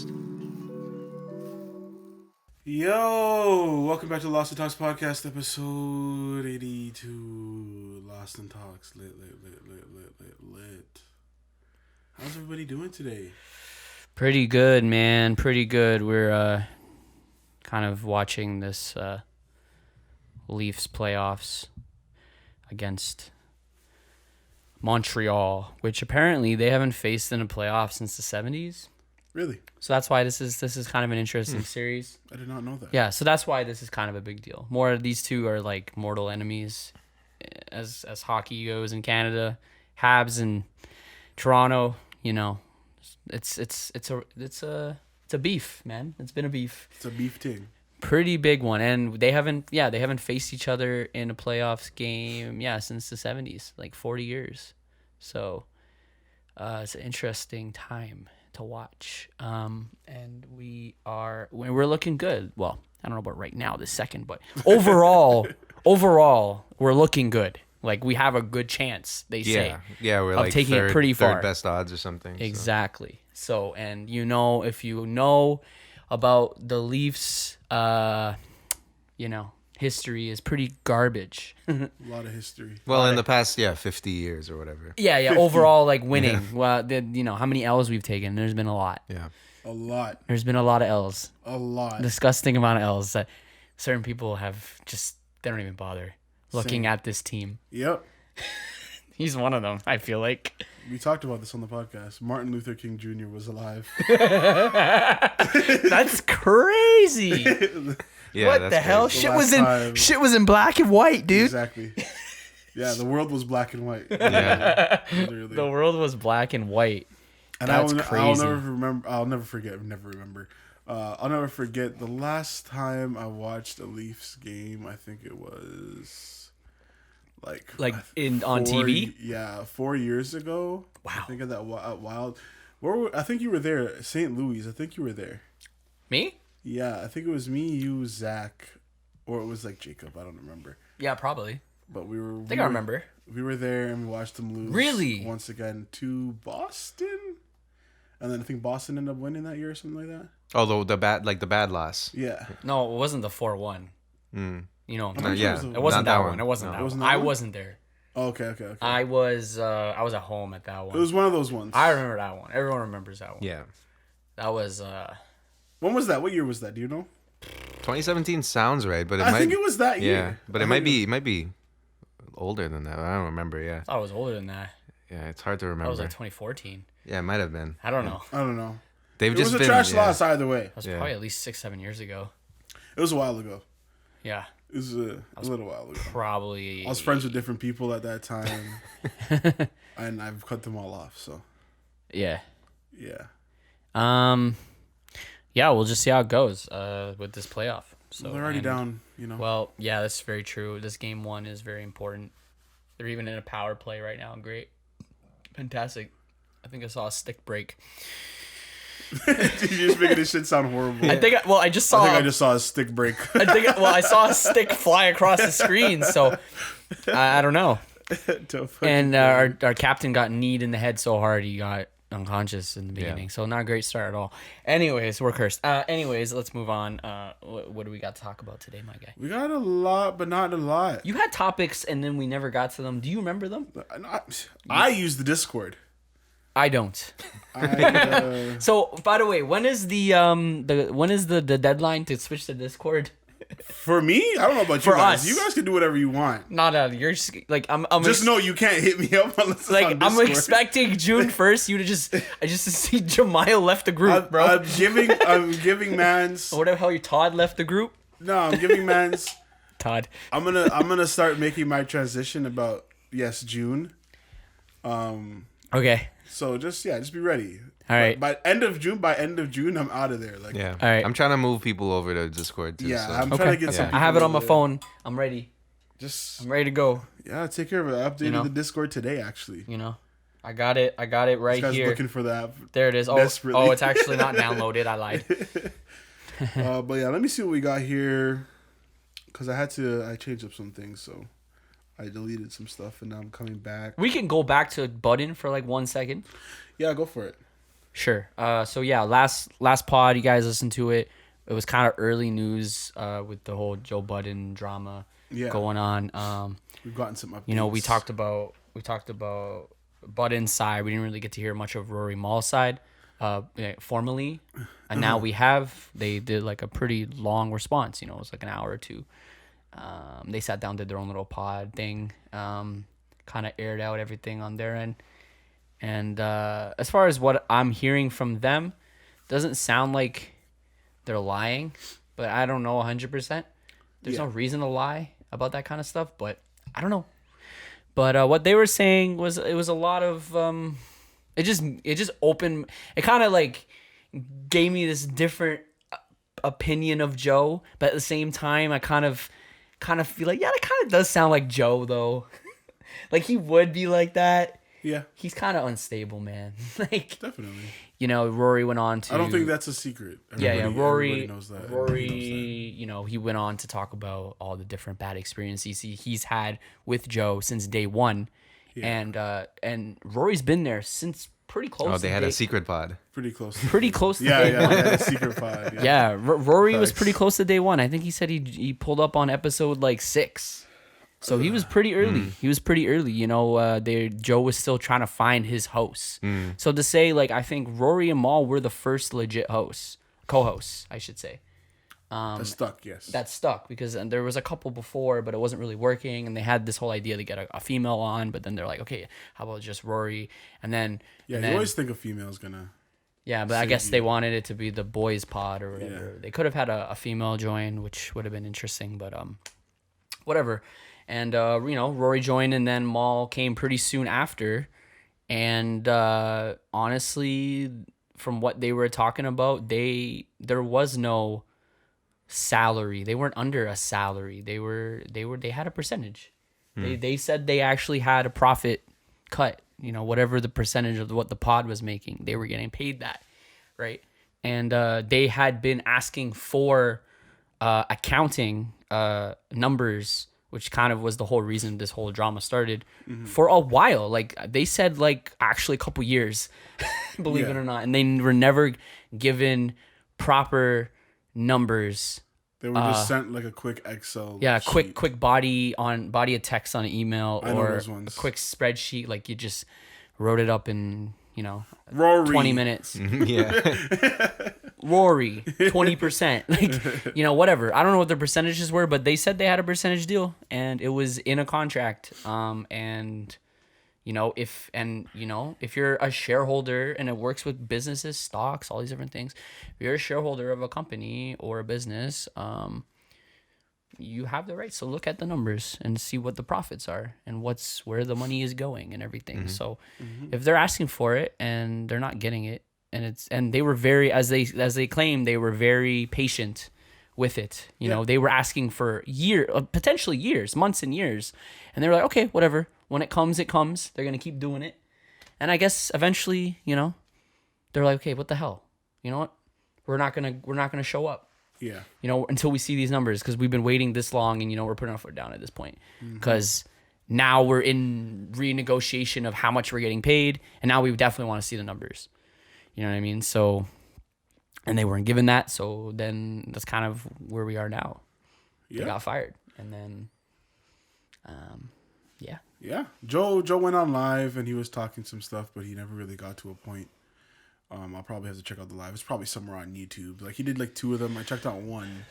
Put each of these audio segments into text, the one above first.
podcast. Yo, welcome back to Lost in Talks podcast, episode 82. Lost in Talks, lit. How's everybody doing today? Pretty good, man. Pretty good. We're kind of watching this Leafs playoffs against Montreal, which apparently they haven't faced in a playoff since the 70s. Really? So that's why this is kind of an interesting series. I did not know that. Yeah, so that's why this is kind of a big deal. These two are like mortal enemies as hockey goes in Canada. Habs and Toronto, you know, it's a beef, man. It's been a beef. It's a beef ting. Pretty big one, and they haven't faced each other in a playoffs game since the 70s, like 40 years. So it's an interesting time to watch, and we're looking good. Well, I don't know about right now, this second, but overall we're looking good. Like, we have a good chance, they say. Yeah, we're of like taking it pretty far. third best odds or something. Exactly. So, and if you know about the Leafs, history is pretty garbage. A lot of history. Well, in the past, 50 years or whatever. Yeah. Overall, like, winning. Yeah. Well, how many L's we've taken? There's been a lot. Yeah. A lot. There's been a lot of L's. A lot. Disgusting amount of L's that certain people have they don't even bother looking Same. at this team. Yep. He's one of them, I feel like. We talked about this on the podcast. Martin Luther King Jr. was alive. That's crazy. Yeah, What that's the hell? crazy. Shit was in black and white, dude. Exactly. Yeah, the world was black and white. Yeah. Literally. The world was black and white. And That's I'll crazy. I'll never forget the last time I watched a Leafs game. I think it was on TV. Yeah, 4 years ago. Wow. I think of that wild. I think you were there, St. Louis. I think you were there. Me? Yeah, I think it was me, you, Zach, or it was like Jacob. I don't remember. Yeah, probably. But we were. I think I remember. We were there and we watched them lose. Really? Once again to Boston. And then I think Boston ended up winning that year or something like that. Oh, the bad loss. Yeah. No, it wasn't the 4-1. Mm. You know, Yeah. it wasn't Not that one. It wasn't that one. I wasn't there. Oh, okay. I was at home at that one. It was one of those ones. I remember that one. Everyone remembers that one. Yeah. That was When was that? What year was that? Do you know? 2017 sounds right, but I think it was that year. Yeah, but it might be older than that. I don't remember. Yeah. I thought it was older than that. Yeah, it's hard to remember. That was like 2014. Yeah, it might have been. I don't know. I don't know. They've It just was a been trash loss either way. That was probably at least 6-7 years ago. It was a while ago. Yeah. It was a little while ago. Probably. I was friends with different people at that time. And I've cut them all off, so. Yeah. Yeah. Yeah, we'll just see how it goes with this playoff. So They're already down, you know. Well, yeah, that's very true. This game 1 is very important. They're even in a power play right now. Great. Fantastic. I think I saw a stick break. You're just making this shit sound horrible. I just saw. I just saw a stick break. I saw a stick fly across the screen. So I don't know. And our captain got kneed in the head so hard he got unconscious in the beginning. Yeah. So not a great start at all. Anyways, we're cursed. Anyways, let's move on. What do we got to talk about today, my guy? We got a lot, but not a lot. You had topics and then we never got to them. Do you remember them? I use the Discord. I don't. So, by the way, when is the deadline to switch to Discord? For me, I don't know about you For guys. us. You guys can do whatever you want. Not you're just like I'm Just know you can't hit me up unless it's like on I'm Discord. expecting June 1st you to I just see Jemiah left the group, bro. I'm giving mans. Or whatever hell you Todd left the group. No, I'm giving mans. Todd. I'm gonna start making my transition about June. Okay. So just be ready. All right. By end of June, I'm out of there. Like Yeah. All right. I'm trying to move people over to Discord too. Yeah, so. I'm trying to get some. I have it on my people phone. I'm ready. I'm ready to go. Yeah, take care of it. I updated the Discord today, actually. You know, I got it right This guy's here. looking for the app. There it is. Desperately. Oh, it's actually not downloaded. I lied. But yeah, let me see what we got here. Because I changed up some things, so I deleted some stuff, and now I'm coming back. We can go back to Budden for like 1 second. Yeah, go for it. Sure. So yeah, last pod, you guys listened to it. It was kind of early news with the whole Joe Budden drama going on. We've gotten some updates. You know, we talked about Budden's side. We didn't really get to hear much of Rory Mall's side formally, and now we have. They did like a pretty long response. You know, it was like an hour or two. They sat down, did their own little pod thing, kind of aired out everything on their end. And as far as what I'm hearing from them, doesn't sound like they're lying, but I don't know 100%. There's no reason to lie about that kind of stuff, but I don't know. But what they were saying was it was a lot of it just opened. It kind of like gave me this different opinion of Joe, but at the same time, I kind of feel like that kind of does sound like Joe though. Like he would be like that. Yeah. He's kind of unstable, man. Like definitely. You know, Rory went on to. I don't think that's a secret. Rory knows that. Rory, you know, he went on to talk about all the different bad experiences he's had with Joe since day one, and Rory's been there since pretty close. Oh, they had a secret pod. Pretty close. Pretty close. To day one. They had a secret pod. Yeah, Rory was pretty close to day one. I think he said he pulled up on episode like 6. So he was pretty early. He was pretty early. You know, Joe was still trying to find his hosts. So to say, like, I think Rory and Mal were the first legit co-hosts, I should say. That stuck, yes. That stuck because there was a couple before, but it wasn't really working. And they had this whole idea to get a female on, but then they're like, okay, how about just Rory? And then... Yeah, you always think a female's gonna... Yeah, but I guess they wanted it to be the boys pod or whatever. Yeah. They could have had a female join, which would have been interesting, but whatever. And, you know, Rory joined and then Mal came pretty soon after. And honestly, from what they were talking about, there was no salary. They weren't under a salary. They had a percentage. They said they actually had a profit cut, you know, whatever the percentage of what the pod was making, they were getting paid that, right? And they had been asking for accounting numbers, which kind of was the whole reason this whole drama started for a while. Like they said, like actually a couple years, believe it or not. And they were never given proper numbers. They were just sent like a quick Excel. Yeah. sheet. Quick body of text on an email or a quick spreadsheet. Like you just wrote it up in, you know, Rory. 20 minutes. Yeah. Rory, 20%, like, you know, whatever. I don't know what the percentages were, but they said they had a percentage deal and it was in a contract. And you know, if you're a shareholder and it works with businesses, stocks, all these different things, if you're a shareholder of a company or a business, you have the right to look at the numbers and see what the profits are and where the money is going and everything. So if they're asking for it and they're not getting it, and they were very, as they claim, they were very patient with it. You know, they were asking for potentially years, months and years. And they were like, okay, whatever. When it comes, it comes. They're going to keep doing it. And I guess eventually, you know, they're like, okay, what the hell? You know what? We're not going to show up. Yeah. You know, until we see these numbers, because we've been waiting this long and, you know, we're putting our foot down at this point. Because now we're in renegotiation of how much we're getting paid. And now we definitely want to see the numbers. You know what I mean? So, and they weren't given that. So then that's kind of where we are now. Yeah. They got fired. And then, yeah. Yeah. Joe went on live and he was talking some stuff, but he never really got to a point. I'll probably have to check out the live. It's probably somewhere on YouTube. Like he did like 2 of them. I checked out one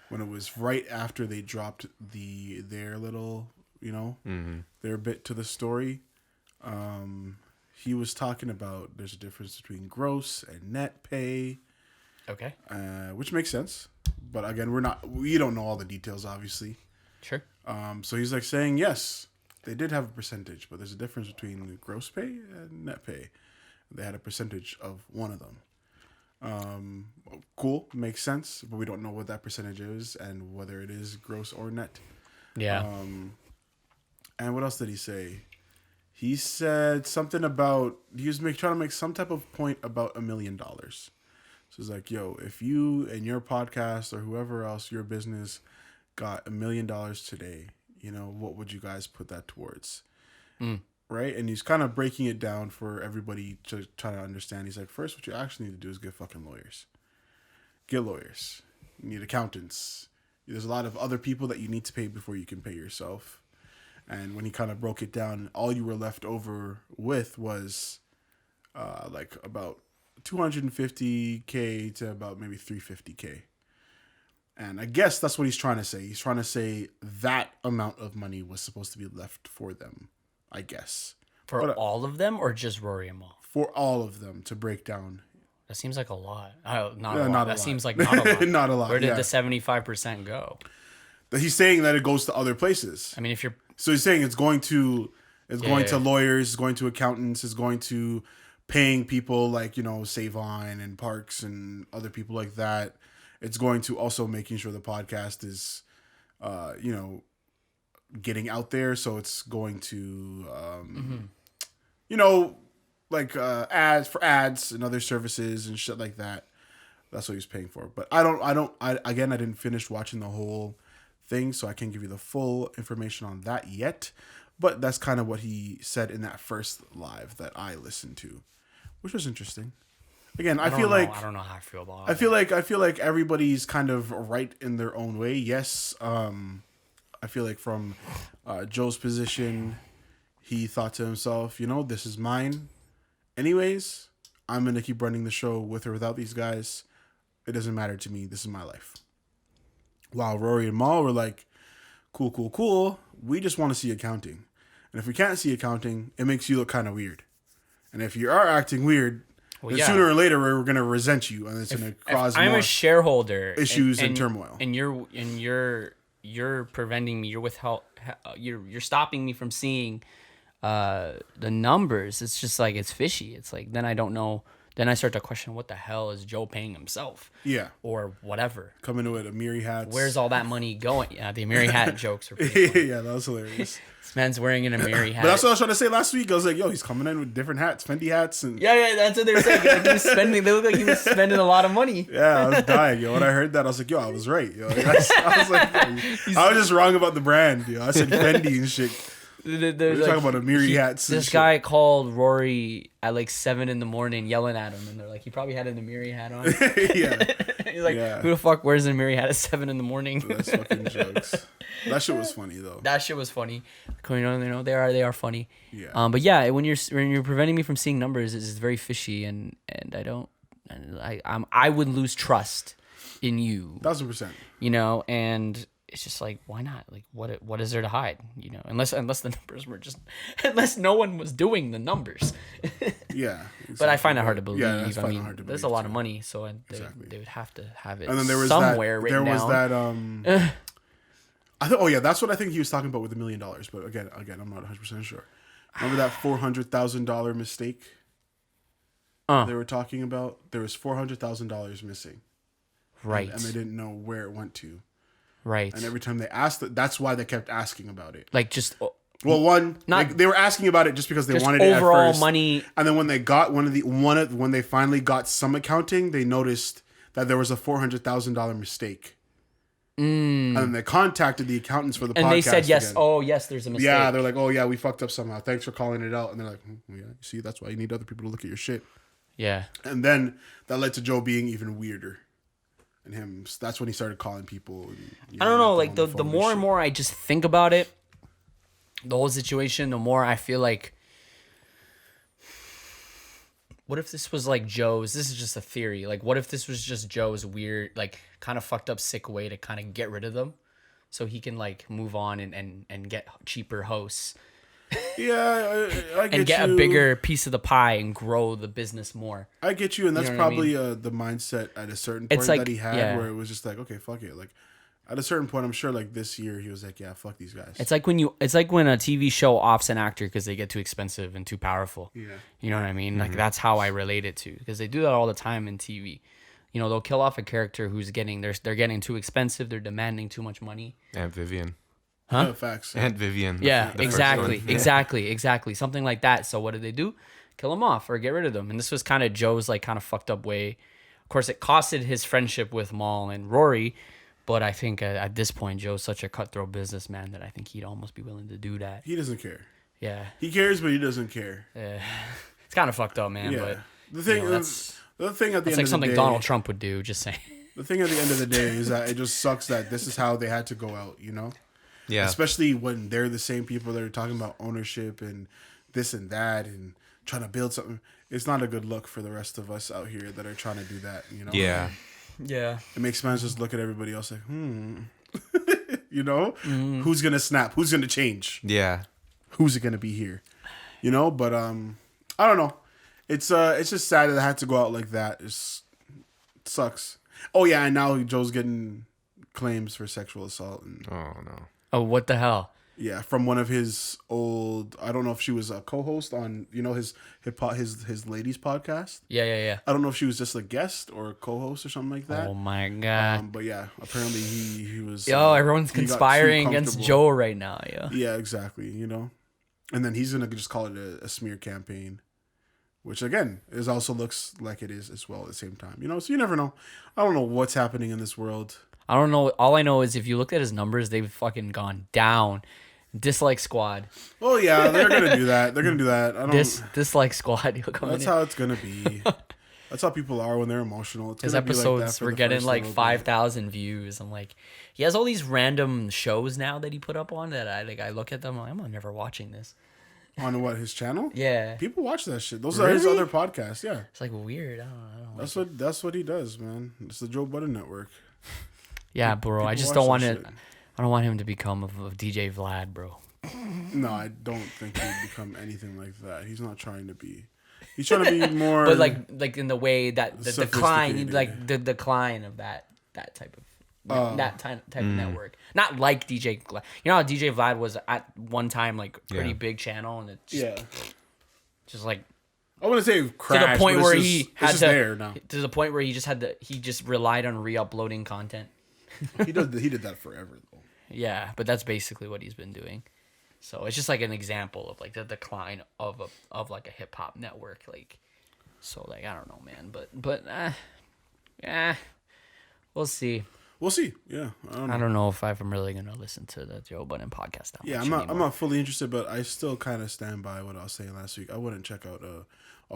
when it was right after they dropped their little, you know, their bit to the story. He was talking about there's a difference between gross and net pay. Okay. Which makes sense. But again, we don't know all the details, obviously. Sure. So he's like saying, yes, they did have a percentage, but there's a difference between gross pay and net pay. They had a percentage of one of them. Cool. Makes sense. But we don't know what that percentage is and whether it is gross or net. Yeah. And what else did he say? He said something about he was trying to make some type of point about $1 million. So it's like, yo, if you and your podcast or whoever else, your business got $1 million today, you know, what would you guys put that towards? right? And he's kind of breaking it down for everybody to try to understand. He's like, first, what you actually need to do is get fucking lawyers. Get lawyers. You need accountants. There's a lot of other people that you need to pay before you can pay yourself. And when he kind of broke it down, all you were left over with was like about 250K to about maybe 350K. And I guess that's what he's trying to say. He's trying to say that amount of money was supposed to be left for them, I guess. For But, all of them or just Rory and Mal? for all of them to break down. That seems like a lot. Not Yeah, a lot. not a That lot. seems like not a lot. Not a lot, Where did yeah. the 75% go? He's saying that it goes to other places. I mean, if you're So he's saying it's going to Yeah. lawyers, it's going to accountants, it's going to paying people like, Savon and Parks and other people like that. It's going to also making sure the podcast is getting out there. So it's going to like ads and other services and shit like that. That's what he's paying for. But I didn't finish watching the whole thing, so I can't give you the full information on that yet. But that's kind of what he said in that first live that I listened to, which was interesting. Again, I feel like I don't know how I feel about I feel like everybody's kind of right in their own way. Yes, I feel like from Joe's position, he thought to himself, this is mine. Anyways, I'm gonna keep running the show with or without these guys. It doesn't matter to me. This is my life. While Rory and Mal were like, cool. We just want to see accounting. And if we can't see accounting, it makes you look kind of weird. And if you are acting weird, then sooner or later we're going to resent you, and it's going to cause I'm more a shareholder issues and turmoil. and you're preventing me. You're stopping me from seeing the numbers. It's just like it's fishy. It's like then I don't know. Then I start to question what the hell is Joe paying himself? Yeah. Or whatever. Coming to it, Amiri hats. Where's all that money going? Yeah, the Amiri hat jokes are pretty funny. Yeah, that was hilarious. This man's wearing an Amiri hat. But that's what I was trying to say last week. I was like, yo, he's coming in with different hats, Fendi hats. And Yeah, that's what they were saying. Like they look like he was spending a lot of money. yeah, I was dying, yo. When I heard that, I was like, yo, I was right, yo. I was like, I was just wrong about the brand, yo. I said Fendi and shit. We're talking about Amiri hats. This guy called Rory at like 7 a.m. yelling at him, and they're like, he probably had an Amiri hat on. Yeah. He's like, Yeah. who the fuck wears an Amiri hat at 7 a.m? That's fucking jokes. That shit was funny though. That shit was funny. They are funny. Yeah. But yeah, when you're preventing me from seeing numbers, it's very fishy, and I would lose trust in you. 1,000%. And it's just like, why not? Like, what is there to hide? Unless the numbers were just, unless no one was doing the numbers. Yeah. Exactly. But I find it hard to believe. Yeah, that's I hard mean, to there's a believe, lot too. of money, so Exactly. they would have to have it And then there was somewhere that. written There was down. that. Oh yeah, that's what I think he was talking about with $1 million. But again, I'm not 100% sure. Remember that $400,000 mistake they were talking about? There was $400,000 missing. Right. And they didn't know where it went to. Right. And every time they asked, that's why they kept asking about it. Like just Well, not they were asking about it just because they just wanted it at overall first. money. And then when they got when they finally got some accounting, they noticed that there was a $400,000 mistake. And then they contacted the accountants for the podcast. And they said yes. again. Oh yes, there's a mistake. Yeah, they're like, oh yeah, we fucked up somehow. Thanks for calling it out. And they're like, yeah, you see, that's why you need other people to look at your shit. Yeah. And then that led to Joe being even weirder. And him, that's when he started calling people. And, I don't know. Like on the the phone more and shit. more I just think about it, the whole situation, the more I feel like, what if this was like Joe's? This is just a theory. Like, what if this was just Joe's weird, like, kind of fucked up, sick way to kind of get rid of them, so he can like move on and get cheaper hosts. Yeah, I get and get you. a bigger piece of the pie and grow the business more. I get you, and that's know what I probably the mindset at a certain point It's like- that he had, yeah. where it was just like, okay, fuck it. Like at a certain point, I'm sure, like this year, he was like, yeah, fuck these guys. It's like when a TV show offs an actor because they get too expensive and too powerful. Yeah. You know what I mean? Like that's how I relate it to, because they do that all the time in TV. They'll kill off a character who's they're getting too expensive. They're demanding too much money. Aunt Vivian. Huh? Yeah, facts. Aunt Vivian. Yeah, the first exactly, one. exactly. Something like that. So what did they do? Kill them off or get rid of them. And this was kind of Joe's like kind of fucked up way. Of course, it costed his friendship with Mal and Rory. But I think at this point, Joe's such a cutthroat businessman that I think he'd almost be willing to do that. He doesn't care. Yeah. He cares, but he doesn't care. Yeah. It's kind of fucked up, man. Yeah. But The thing, that's the thing at the like end of the something day, Donald Trump would do. Just saying. the thing at the end of the day is that it just sucks that this is how they had to go out. Yeah. Especially when they're the same people that are talking about ownership and this and that and trying to build something. It's not a good look for the rest of us out here that are trying to do that. Yeah. Yeah. It makes man just look at everybody else like, who's gonna snap? Who's gonna change? Yeah. Who's it gonna be here? But I don't know. It's just sad that I had to go out like that. It sucks. Oh yeah, and now Joe's getting claims for sexual assault and Oh no. Oh, what the hell? yeah, from one of his old. I don't know if she was a co-host on his his ladies podcast. Yeah. I don't know if she was just a guest or a co-host or something like that. Oh my god. But yeah, apparently he was. Yo, everyone's he got too conspiring against comfortable. Joe right now. Yeah. Yeah, exactly. And then he's gonna just call it a smear campaign, which again also looks like it is as well at the same time. So you never know. I don't know what's happening in this world. I don't know. All I know is if you look at his numbers, they've fucking gone down. Dislike squad. Oh yeah, they're gonna do that. They're gonna do that. I don't. Dislike squad. That's how it's gonna be. That's how people are when they're emotional. It's His gonna be like that episodes for were the getting first like little bit. 5,000 views. I'm like, he has all these random shows now that he put up on that I look at them. I'm never watching this. On what, his channel? Yeah, People watch that shit. Those are his Really? other podcasts. Yeah, it's like weird. I don't know. that's what he does, man. It's the Joe Budden network. Yeah, bro. I people just watch don't that want it. shit. I don't want him to become a DJ Vlad, bro. No, I don't think he'd become anything like that. He's not trying to be. He's trying to be more. But like in the way that the decline, Sophisticated. like the decline of that type of that type of network. Not like DJ Vlad. You know how DJ Vlad was at one time like pretty Yeah. big channel, and it's just, yeah, just like I wouldn't say crashed, to the point but where it's he just, had it's to just there now. to the point where he just relied on re-uploading content. He did that forever though. Yeah, but that's basically what he's been doing. So it's just like an example of like the decline of like a hip hop network. Like, so like I don't know, man, but we'll see. We'll see. Yeah, I don't know if I'm really gonna listen to the Joe Budden podcast that Yeah, much I'm anymore. not fully interested, but I still kind of stand by what I was saying last week. I wouldn't check out a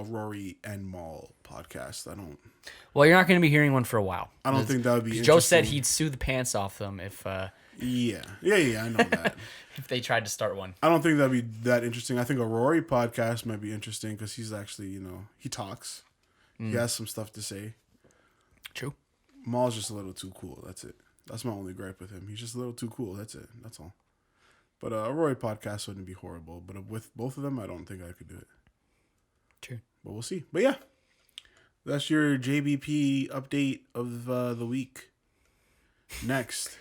Rory and Maul podcast. I don't Well, you're not gonna be hearing one for a while. think that would be. Joe said interesting. he'd sue the pants off them if Yeah, I know that. if they tried to start one. I don't think that'd be that interesting. I think a Rory podcast might be interesting because he's actually, he talks. He has some stuff to say. True. Maul's just a little too cool. That's it. That's my only gripe with him. He's just a little too cool. That's it. That's all. But a Rory podcast wouldn't be horrible. But with both of them, I don't think I could do it. True. But we'll see. But yeah, that's your JBP update of the week. Next,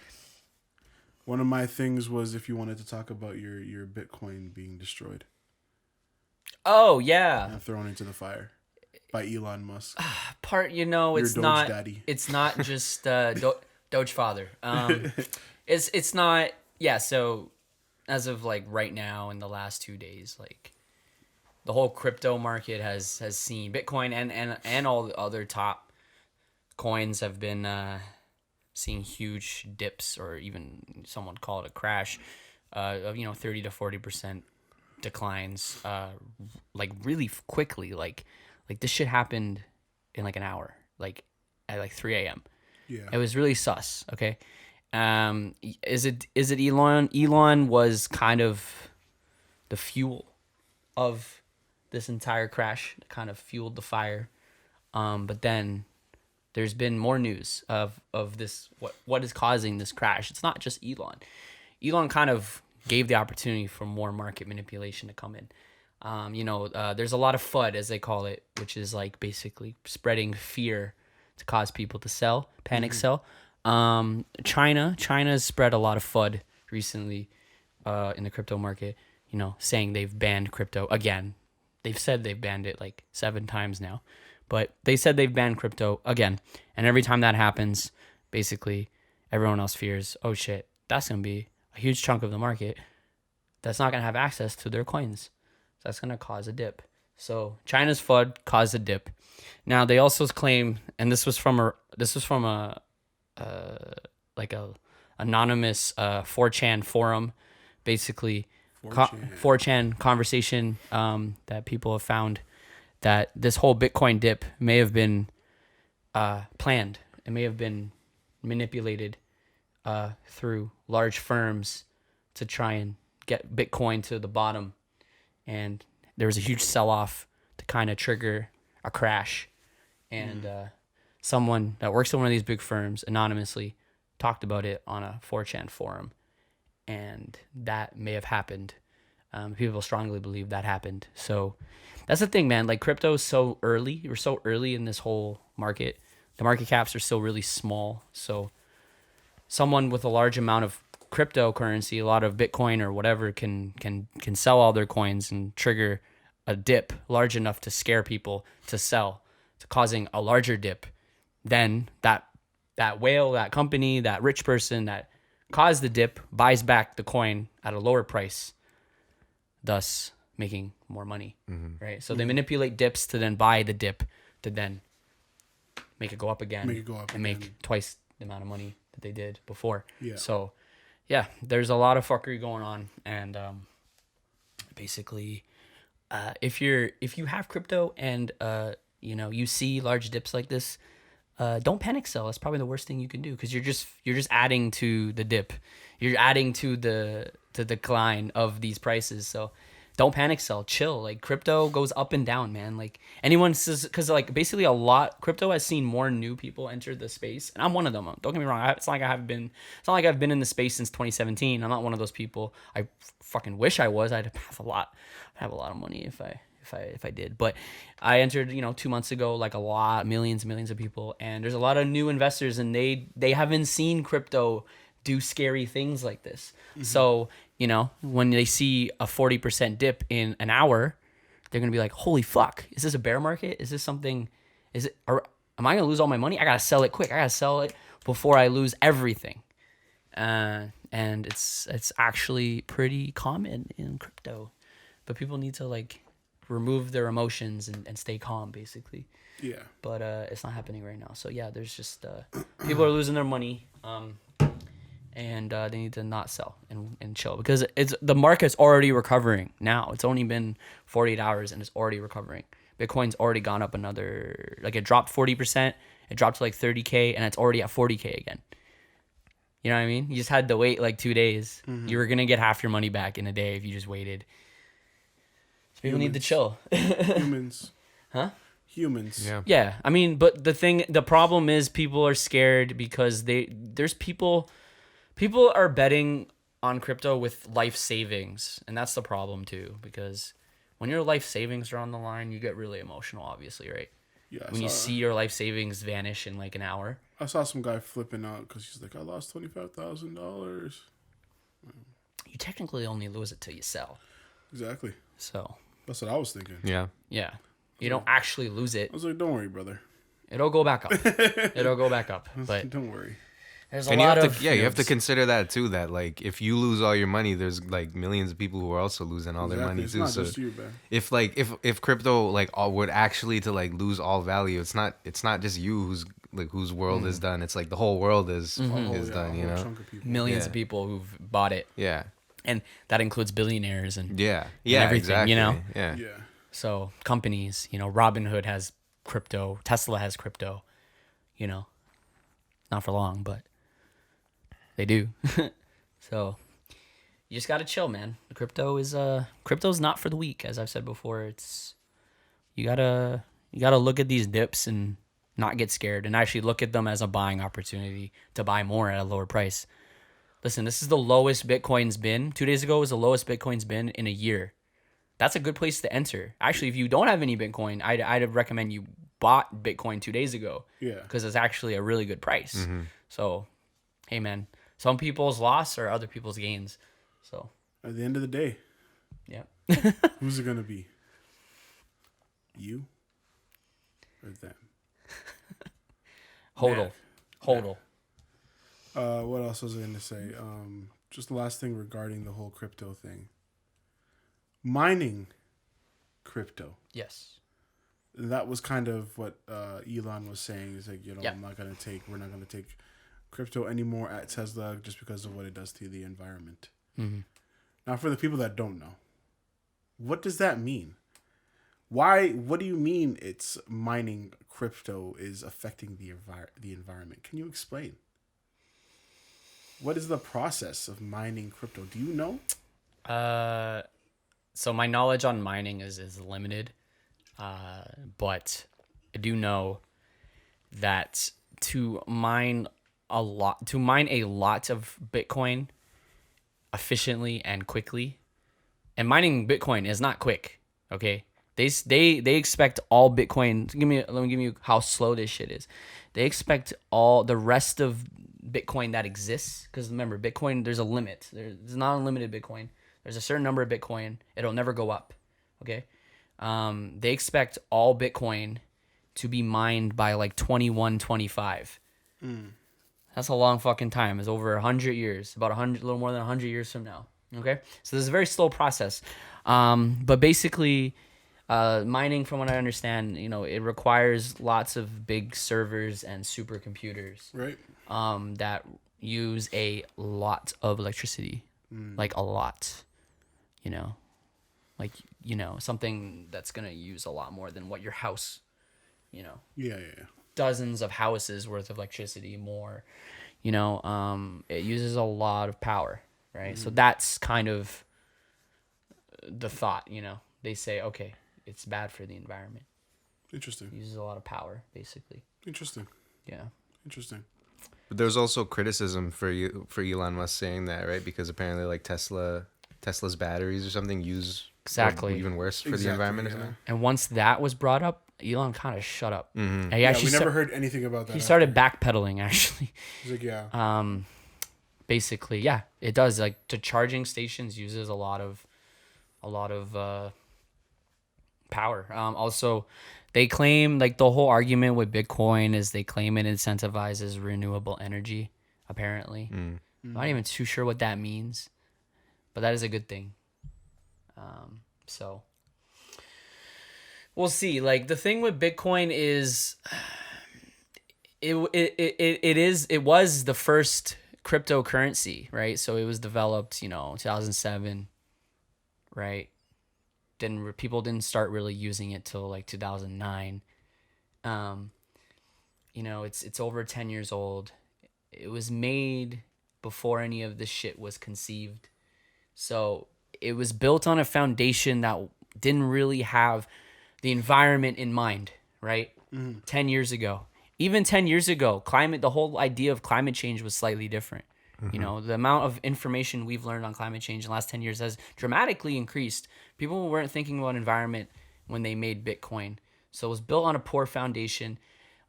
one of my things was if you wanted to talk about your Bitcoin being destroyed Oh yeah. and thrown into the fire by Elon Musk. Part Your it's Doge not daddy. it's not just Doge father. It's not so as of like right now in the last 2 days, like the whole crypto market has seen Bitcoin and all the other top coins have been seeing huge dips, or even someone call it a crash of 30 to 40% declines like really quickly. Like this shit happened in like an hour, like at like 3 a.m. Yeah. It was really sus. Okay. Is it Elon? Elon was kind of the fuel of this entire crash, kind of fueled the fire. But then there's been more news of this, what is causing this crash. It's not just Elon. Elon kind of gave the opportunity for more market manipulation to come in. There's a lot of FUD, as they call it, which is like basically spreading fear to cause people to sell, panic sell. China has spread a lot of FUD recently in the crypto market, saying they've banned crypto again. They've said they've banned it like 7 times now, but they said they've banned crypto again. And every time that happens, basically everyone else fears, oh shit, that's going to be a huge chunk of the market that's not going to have access to their coins. That's going to cause a dip. So China's FUD caused a dip. Now they also claim, and this was from a anonymous 4chan forum, basically, 4chan. 4chan conversation that people have found that this whole Bitcoin dip may have been planned. It may have been manipulated through large firms to try and get Bitcoin to the bottom. And there was a huge sell-off to kind of trigger a crash. And someone that works at one of these big firms anonymously talked about it on a 4chan forum. And that may have happened. People strongly believe that happened. So that's the thing, man. Like, crypto is so early. We're so early in this whole market. The market caps are still really small. So someone with a large amount of cryptocurrency, a lot of Bitcoin or whatever, can sell all their coins and trigger a dip large enough to scare people to sell, to causing a larger dip. Then that whale, that company, that rich person that caused the dip buys back the coin at a lower price, thus making more money, right? So they manipulate dips to then buy the dip to then make it go up again, make twice the amount of money that they did before. Yeah. So, yeah, there's a lot of fuckery going on, and basically, if you have crypto and you see large dips like this, don't panic sell. That's probably the worst thing you can do, because you're just adding to the dip. You're adding to the decline of these prices. So don't panic sell. Chill. Like, crypto goes up and down, man. Like, anyone says, because like basically crypto has seen more new people enter the space, and I'm one of them. Don't get me wrong. It's not like I've been in the space since 2017. I'm not one of those people. I fucking wish I was. I'd have a lot of money if I did. But I entered, 2 months ago, like millions and millions of people, and there's a lot of new investors, and they haven't seen crypto do scary things like this. So, when they see a 40% dip in an hour, they're going to be like, holy fuck, is this a bear market? Is this something, am I going to lose all my money? I got to sell it quick. I got to sell it before I lose everything. And it's actually pretty common in crypto, but people need to like remove their emotions and stay calm, basically. Yeah. But it's not happening right now. So yeah, there's just people are losing their money, and they need to not sell and chill, because the market's already recovering now. It's only been 48 hours and it's already recovering. Bitcoin's already gone up another, like, it dropped 40%, it dropped to like 30K, and it's already at 40K again. You know what I mean? You just had to wait like 2 days. You were gonna get half your money back in a day if you just waited. People need to chill. Humans. Huh? Humans. Yeah. Yeah. I mean, but the problem is people are scared because people are betting on crypto with life savings. And that's the problem too, because when your life savings are on the line, you get really emotional, obviously, right? Yeah. When you see your life savings vanish in like an hour. I saw some guy flipping out because he's like, I lost $25,000. You technically only lose it till you sell. Exactly. So that's what I was thinking. Yeah. Yeah. You don't actually lose it. I was like, don't worry, brother. It'll go back up. But don't worry. There's a lot of... you have to consider that too, that like if you lose all your money, there's like millions of people who are also losing all their money too. It's not just you, man. If crypto like would actually to like lose all value, it's not just you whose world is done. It's like the whole world is done, you know. Millions of people who've bought it. Yeah. And that includes billionaires and and everything, exactly. Yeah. So companies, Robinhood has crypto, Tesla has crypto, not for long, but they do. So you just got to chill, man. Crypto's not for the weak, as I've said before. You gotta look at these dips and not get scared, and actually look at them as a buying opportunity to buy more at a lower price. Listen, this is the lowest Bitcoin's been. 2 days ago was the lowest Bitcoin's been in a year. That's a good place to enter. Actually, if you don't have any Bitcoin, I'd recommend you bought Bitcoin 2 days ago. Yeah. Because it's actually a really good price. Mm-hmm. So, hey, man, some people's loss are other people's gains. So at the end of the day, yeah. Who's it going to be? You or them? Hodl. What else was I going to say? Just the last thing regarding the whole crypto thing. Mining crypto. Yes. That was kind of what Elon was saying. He's like, we're not going to take crypto anymore at Tesla just because of what it does to the environment. Mm-hmm. Now, for the people that don't know, what does that mean? Why? What do you mean it's mining crypto is affecting the environment? Can you explain? What is the process of mining crypto? Do you know? So my knowledge on mining is limited, but I do know that to mine a lot of Bitcoin efficiently and quickly, and mining Bitcoin is not quick. Okay, they expect all Bitcoin. Let me give you how slow this shit is. They expect all the rest of Bitcoin that exists, because remember, Bitcoin, there's a limit. There's not unlimited Bitcoin. There's a certain number of Bitcoin. It'll never go up. Okay, they expect all Bitcoin to be mined by like 2125. That's a long fucking time. It's over 100 years, about 100, a little more than 100 years from now. Okay, so this is a very slow process. But basically, mining, from what I understand, it requires lots of big servers and supercomputers, Right. that use a lot of electricity, like a lot, something that's gonna use a lot more than what your house, Yeah. dozens of houses worth of electricity more. It uses a lot of power, right? So that's kind of the thought. They say, okay, it's bad for the environment. Interesting. It uses a lot of power, basically. Interesting. Yeah. Interesting. But there's also criticism for Elon Musk saying that, right? Because apparently, like Tesla's batteries or something use Exactly. even worse for the environment or yeah. something. And once that was brought up, Elon kind of shut up. And he Yeah, actually we never heard anything about that. he started backpedaling, actually. He's like, yeah. Basically, yeah, it does. Like, the charging stations uses a lot of power. Also, they claim, like, the whole argument with Bitcoin is they claim it incentivizes renewable energy. Apparently, I'm not even too sure what that means, but that is a good thing. So we'll see. Like, the thing with Bitcoin is, it was the first cryptocurrency, right? So it was developed, 2007, right? People didn't start really using it till like 2009. It's over 10 years old. It was made before any of this shit was conceived. So it was built on a foundation that didn't really have the environment in mind, right? 10 years ago. Even 10 years ago, the whole idea of climate change was slightly different. The amount of information we've learned on climate change in the last 10 years has dramatically increased. People weren't thinking about environment when they made Bitcoin. So it was built on a poor foundation.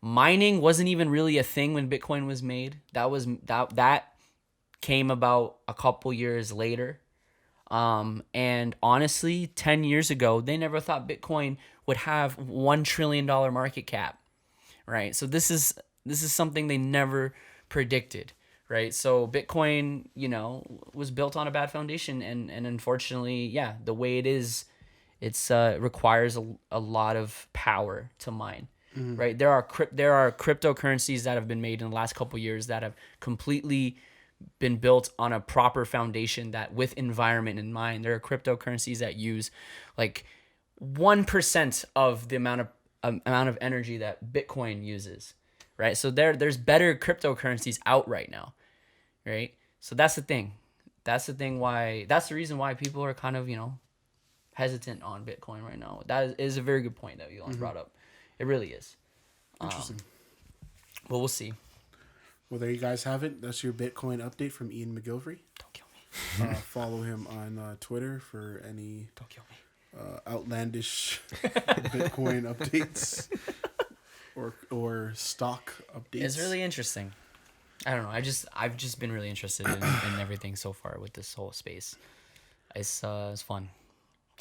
Mining wasn't even really a thing when Bitcoin was made. That came about a couple years later. And honestly, 10 years ago, they never thought Bitcoin would have $1 trillion market cap, right? So this is something they never predicted, right? So Bitcoin, was built on a bad foundation, and unfortunately, yeah, the way it is, it requires a lot of power to mine, right? There are cryptocurrencies that have been made in the last couple years that have completely been built on a proper foundation, that with environment in mind. There are cryptocurrencies that use like 1% of the amount of energy that Bitcoin uses, right? So there's better cryptocurrencies out right now, right? So that's the thing. That's the reason why people are kind of, hesitant on Bitcoin right now. That is a very good point that Elon brought up. It really is. Interesting. But we'll see. Well, there you guys have it. That's your Bitcoin update from Ian McGilvery. Don't kill me. Follow him on Twitter for any Don't kill me. Outlandish Bitcoin updates or stock updates. It's really interesting. I don't know. I've just been really interested in everything so far with this whole space. It's fun.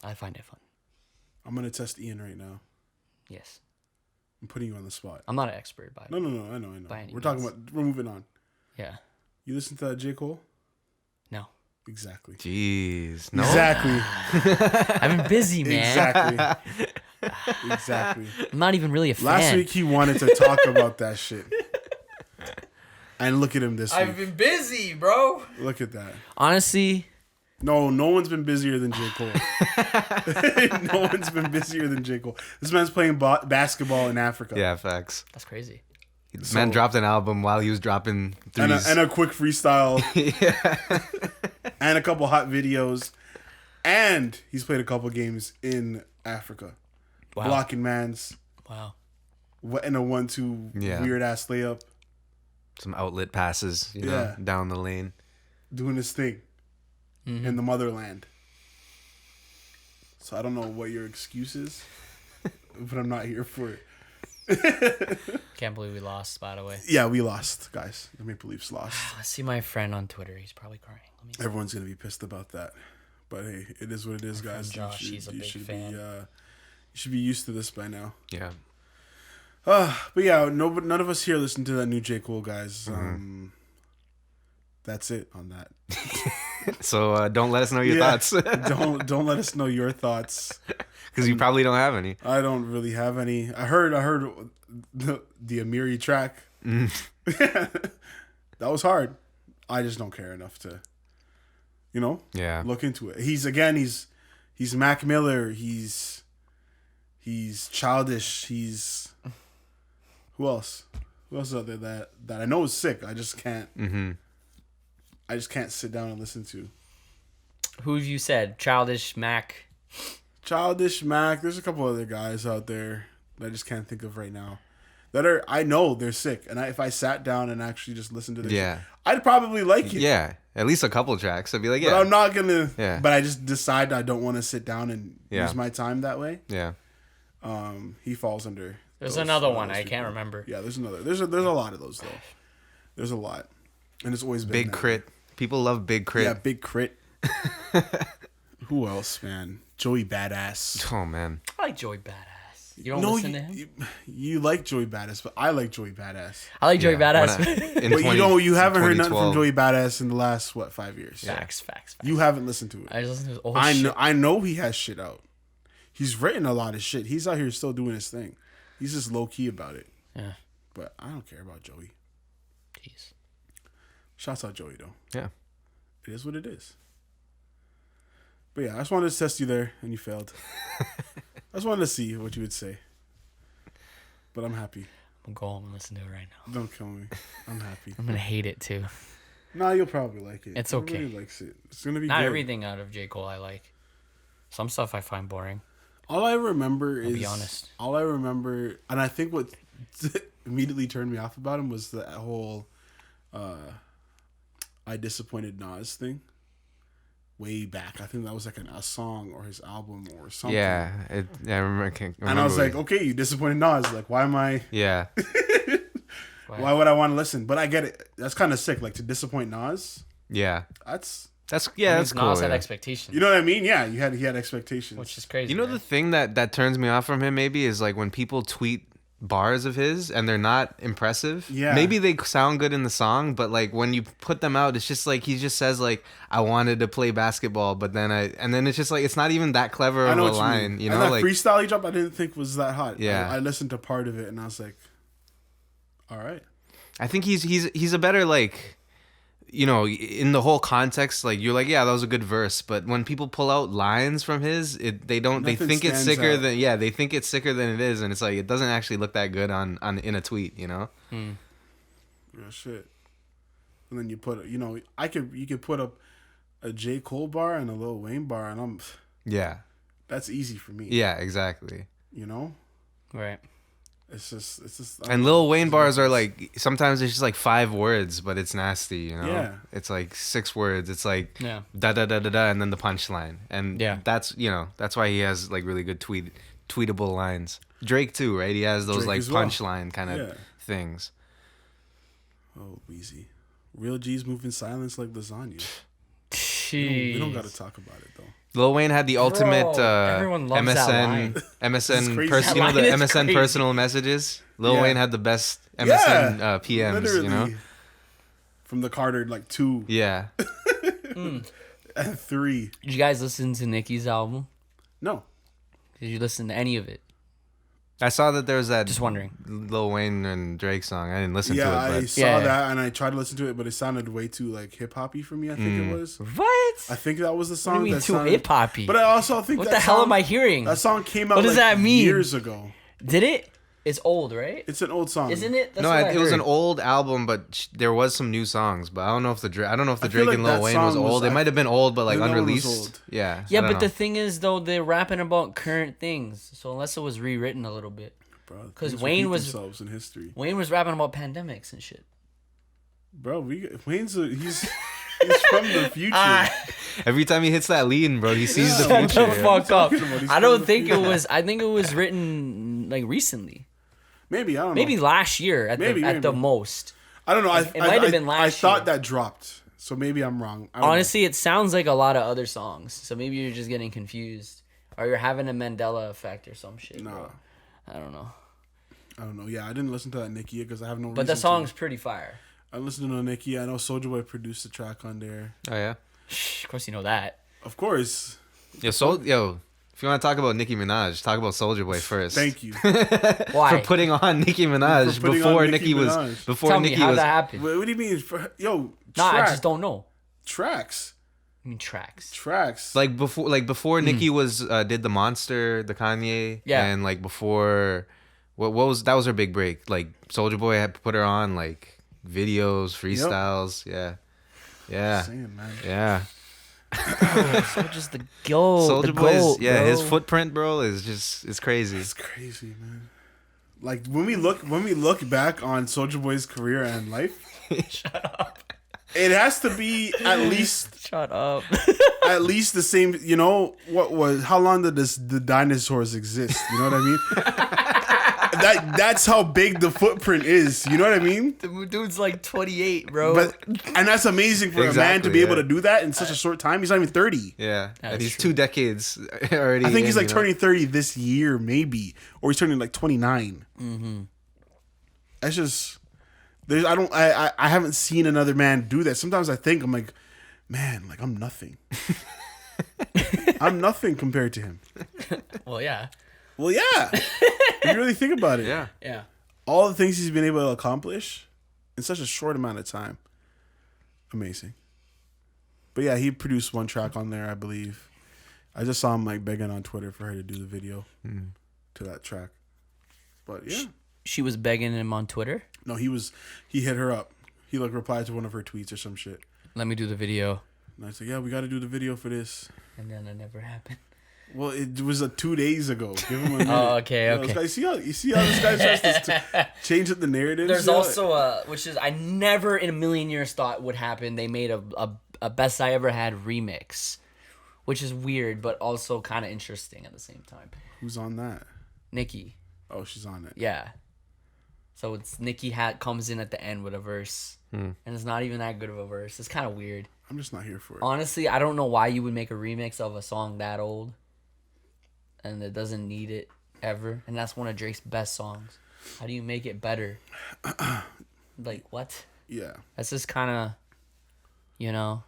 I find it fun. I'm gonna test Ian right now. Yes. I'm putting you on the spot. I'm not an expert, by the way. No. I know. By any We're moving on. Yeah. You listen to J. Cole? No. Exactly. Jeez. No. Exactly. I've been busy, man. Exactly. I'm not even really a fan. Last week he wanted to talk about that shit. And look at him this week. I've been busy, bro. Look at that. Honestly, No one's been busier than J. Cole. No one's been busier than J. Cole. This man's playing basketball in Africa. Yeah, facts. That's crazy. Man dropped an album while he was dropping threes. And a quick freestyle. Yeah. And a couple hot videos. And he's played a couple games in Africa. Wow. Blocking mans. Wow. And a 1-2 weird ass layup. Some outlet passes, you know, down the lane. Doing his thing in the motherland. So I don't know what your excuse is, but I'm not here for it. Can't believe we lost, by the way. Yeah, we lost, guys. The Maple Leafs lost. I see my friend on Twitter. He's probably crying. Everyone's going to be pissed about that. But hey, it is what it is, guys. Josh, he's a big fan. You should be used to this by now. Yeah. But yeah, none of us here listen to that new J. Cole, guys. That's it on that. So don't let us know your thoughts. don't let us know your thoughts. Because you probably don't have any. I don't really have any. I heard the Amiri track. That was hard. I just don't care enough to, look into it. He's Mac Miller. He's Childish. He's who else? Who else out there that I know is sick? I just can't. I just can't sit down and listen to. Who you said? Childish Mac. Childish Mac. There's a couple other guys out there that I just can't think of right now. I know they're sick, and if I sat down and actually just listened to this, I'd probably like it. Yeah, at least a couple tracks. I'd be like, But I'm not gonna. Yeah. But I just decide I don't want to sit down and use my time that way. Yeah. He falls under. There's another one I can't remember. Yeah, there's another. There's a lot of those though. There's a lot, and it's always been Big Crit. People love Big Crit. Yeah, Big Crit. Who else, man? Joey Badass. Oh man, I like Joey Badass. You don't listen to him? You like Joey Badass, but I like Joey Badass. I like Joey Badass. But you haven't heard nothing from Joey Badass in the last 5 years? Facts. You haven't listened to it. I just listened to his old shit. shit. I know he has shit out. He's written a lot of shit. He's out here still doing his thing. He's just low key about it. Yeah. But I don't care about Joey. Jeez. Shouts out Joey though. Yeah. It is what it is. But yeah, I just wanted to test you there, and you failed. I just wanted to see what you would say. But I'm happy. I'm going to go home and listen to it right now. Don't kill me. I'm happy. I'm going to hate it too. Nah, you'll probably like it. It's okay. Everybody likes it. It's going to be Not good. everything out of J. Cole I like. Some stuff I find boring. All I remember is... I'll be honest. All I remember... And I think what immediately turned me off about him was that whole... I disappointed Nas thing. Way back. I think that was like a song or his album or something. Yeah. I remember. And I was like, okay, you disappointed Nas. Like, why am I... Yeah. Why would I want to listen? But I get it. That's kind of sick. Like, to disappoint Nas. Yeah. That's That's Nas cool. had expectations. You know what I mean? Yeah, he had expectations. Which is crazy. You know, the thing that turns me off from him maybe is like when people tweet bars of his and they're not impressive. Yeah. Maybe they sound good in the song, but like when you put them out, it's just like he just says like, I wanted to play basketball, but then it's just like it's not even that clever of a line. You know, and that like freestyle he dropped, I didn't think was that hot. Yeah. I listened to part of it and I was like, all right. I think he's a better like, you know, in the whole context, like you're like, yeah, that was a good verse, but when people pull out lines from his, they think it's sicker out. they think it's sicker than it is, and it's like it doesn't actually look that good on in a tweet, you know. Real shit. And then you put, you could put up a J. Cole bar and a Lil Wayne bar, and that's easy for me. Yeah, exactly. You know, Right. it's just. And Lil Wayne bars are like sometimes it's just like 5 words, but it's nasty, you know. Yeah. It's like 6 words. It's like Yeah. da da da da da, and then the punchline, and that's why he has like really good tweetable lines. Drake too, right? He has those Drake like as well. punchline kind of things. Oh, Weezy. Real G's move in silence like lasagna. Jeez. We don't got to talk about it though. Lil Wayne had the ultimate everyone loves that line. MSN crazy. person, That the line is MSN crazy. personal messages. Lil Yeah. Wayne had the best MSN PMs, literally. you know. From the Carter 2 Yeah. and 3. Did you guys listen to Nicki's album? No. Did you listen to any of it? I saw that there was that Just wondering. Lil Wayne and Drake song. I didn't listen to it, Yeah, but I saw that and I tried to listen to it, but it sounded way too like hip hoppy for me. I think it was. What? I think that was the song. What do you mean that too sounded, hip hoppy? But I also think What that the hell song, am I hearing? That song came out. What does like that mean? Years ago. Did it? It's old, right? It's an old song, Isn't it? That's no, what I it was heard. an old album, but there was some new songs. But I don't know if the Drake feel like and Lil that Wayne was song was- old. It might have been old, but like I know it was unreleased. old. Yeah. Yeah, I don't but the know. thing is, though, they're rapping about current things. So unless it was rewritten a little bit, bro. 'Cause things Wayne repeat was- themselves in history, Wayne was rapping about pandemics and shit. bro. He's from the future. Every time he hits that lean, bro, he sees the Shut future. the fuck up. talking about? He's I from don't the think it future. was. I think it was written like recently. Maybe I don't know. Maybe last year at Maybe, the maybe. most. I don't know. It might have been I last thought year. that dropped, so maybe I'm wrong. I don't know. Honestly, it sounds like a lot of other songs. So maybe you're just getting confused, or you're having a Mandela effect or some shit. Nah. Bro. I don't know. I don't know. Yeah, I didn't listen to that Nicki because I have no. But the reason song's To. pretty fire. I listened to Nicki. I know Soulja Boy produced the track on there. Oh yeah. Of course, you know that. Of course. Yo, if you want to talk about Nicki Minaj, talk about Soulja Boy first. Thank you. Why? For putting on Nicki Minaj For putting before on Nicki Nicki was Minaj. before Tell me Nicki how was that happened. What do you mean? Nah, track, I just don't know. tracks. I mean tracks. Tracks. like before Nicki was did the Monster, the Kanye, Yeah. and like before what was that was her big break. Like Soulja Boy had put her on like videos, freestyles, yeah, Saying, man. yeah. So just the goat. Soulja the Boy, goat, yeah, bro. his footprint, bro, is just it's crazy. It's crazy, man. Like when we look back on Soulja Boy's career and life, Shut up. it has to be at least Shut up. the same. You know what was? How long did the dinosaurs exist? You know what I mean? That's how big the footprint is. You know what I mean? The dude's like 28, bro. But and that's amazing for a man to Exactly, be able yeah. to do that in such a short time. He's not even 30. Yeah, That's and he's true. 2 decades already. I think he's in, like you know? turning 30 this year, maybe, or he's turning like 29. Mm-hmm. That's just I haven't seen another man do that. Sometimes I think I'm like, man, like I'm nothing. I'm nothing compared to him. well, yeah. Well, yeah. If you really think about it, Yeah, Yeah. all the things he's been able to accomplish in such a short amount of time, amazing. But yeah, he produced one track on there, I believe. I just saw him like begging on Twitter for her to do the video to that track. But yeah, She was begging him on Twitter. no, he hit her up. He like replied to one of her tweets or some shit. Let me do the video. And I said, yeah, we got to do the video for this. And then it never happened. Well, it was 2 days ago. Give him a minute. Oh, okay, You know, okay. this guy- you see how this guy tries to change up the narrative? There's also which is I never in a million years thought would happen. They made a Best I Ever Had remix, which is weird, but also kind of interesting at the same time. Who's on that? Nikki. Oh, she's on it. Yeah. So it's Nikki comes in at the end with a verse, and it's not even that good of a verse. It's kind of weird. I'm just not here for it. Honestly, I don't know why you would make a remix of a song that old, and it doesn't need it ever. And that's one of Drake's best songs. How do you make it better? Like what? Yeah. That's just kind of, you know,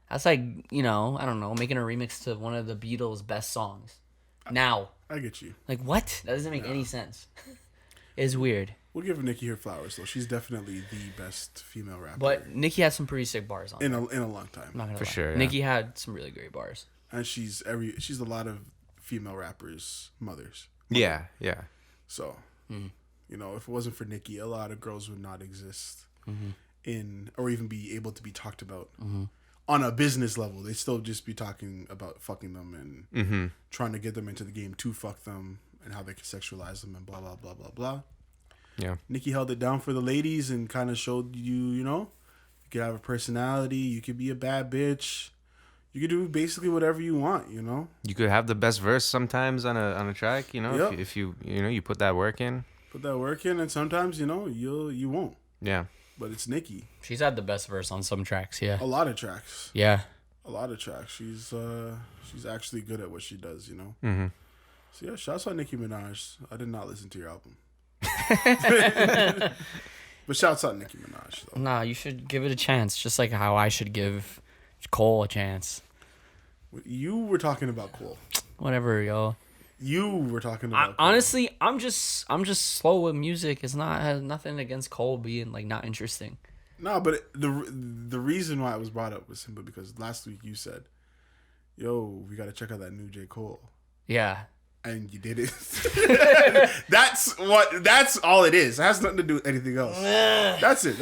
that's like, you know, I don't know, making a remix to one of the Beatles' best songs. Now, I get you. like what? That doesn't make any sense. It's weird. We'll give Nicki her flowers though. She's definitely the best female rapper. But Nicki had some pretty sick bars on. in a long time. I'm not gonna For lie. sure, yeah. Nicki had some really great bars. And she's a lot of female rappers' mothers. yeah. So, you know, if it wasn't for Nicki, a lot of girls would not exist in or even be able to be talked about on a business level. They'd still just be talking about fucking them and trying to get them into the game to fuck them and how they can sexualize them and blah blah blah blah blah. Yeah. Nicki held it down for the ladies and kind of showed you know, you could have a personality, you could be a bad bitch, you could do basically whatever you want, you know. You could have the best verse sometimes on a track, you know, Yep. if you you put that work in. Put that work in, and sometimes you know you won't. Yeah. But it's Nicki. She's had the best verse on some tracks, yeah. A lot of tracks. Yeah. A lot of tracks. She's actually good at what she does, you know. Mm-hmm. So yeah, shouts out Nicki Minaj. I did not listen to your album. But shouts out Nicki Minaj though. Nah, you should give it a chance, just like how I should give Cole a chance. You were talking about Cole. Whatever, yo. You were talking about honestly, I'm just slow with music. It's not has nothing against Cole being like not interesting. No, but the reason why it was brought up was simply because last week you said, "Yo, we got to check out that new J. Cole." Yeah. And you did it. That's all it is. It has nothing to do with anything else. That's it.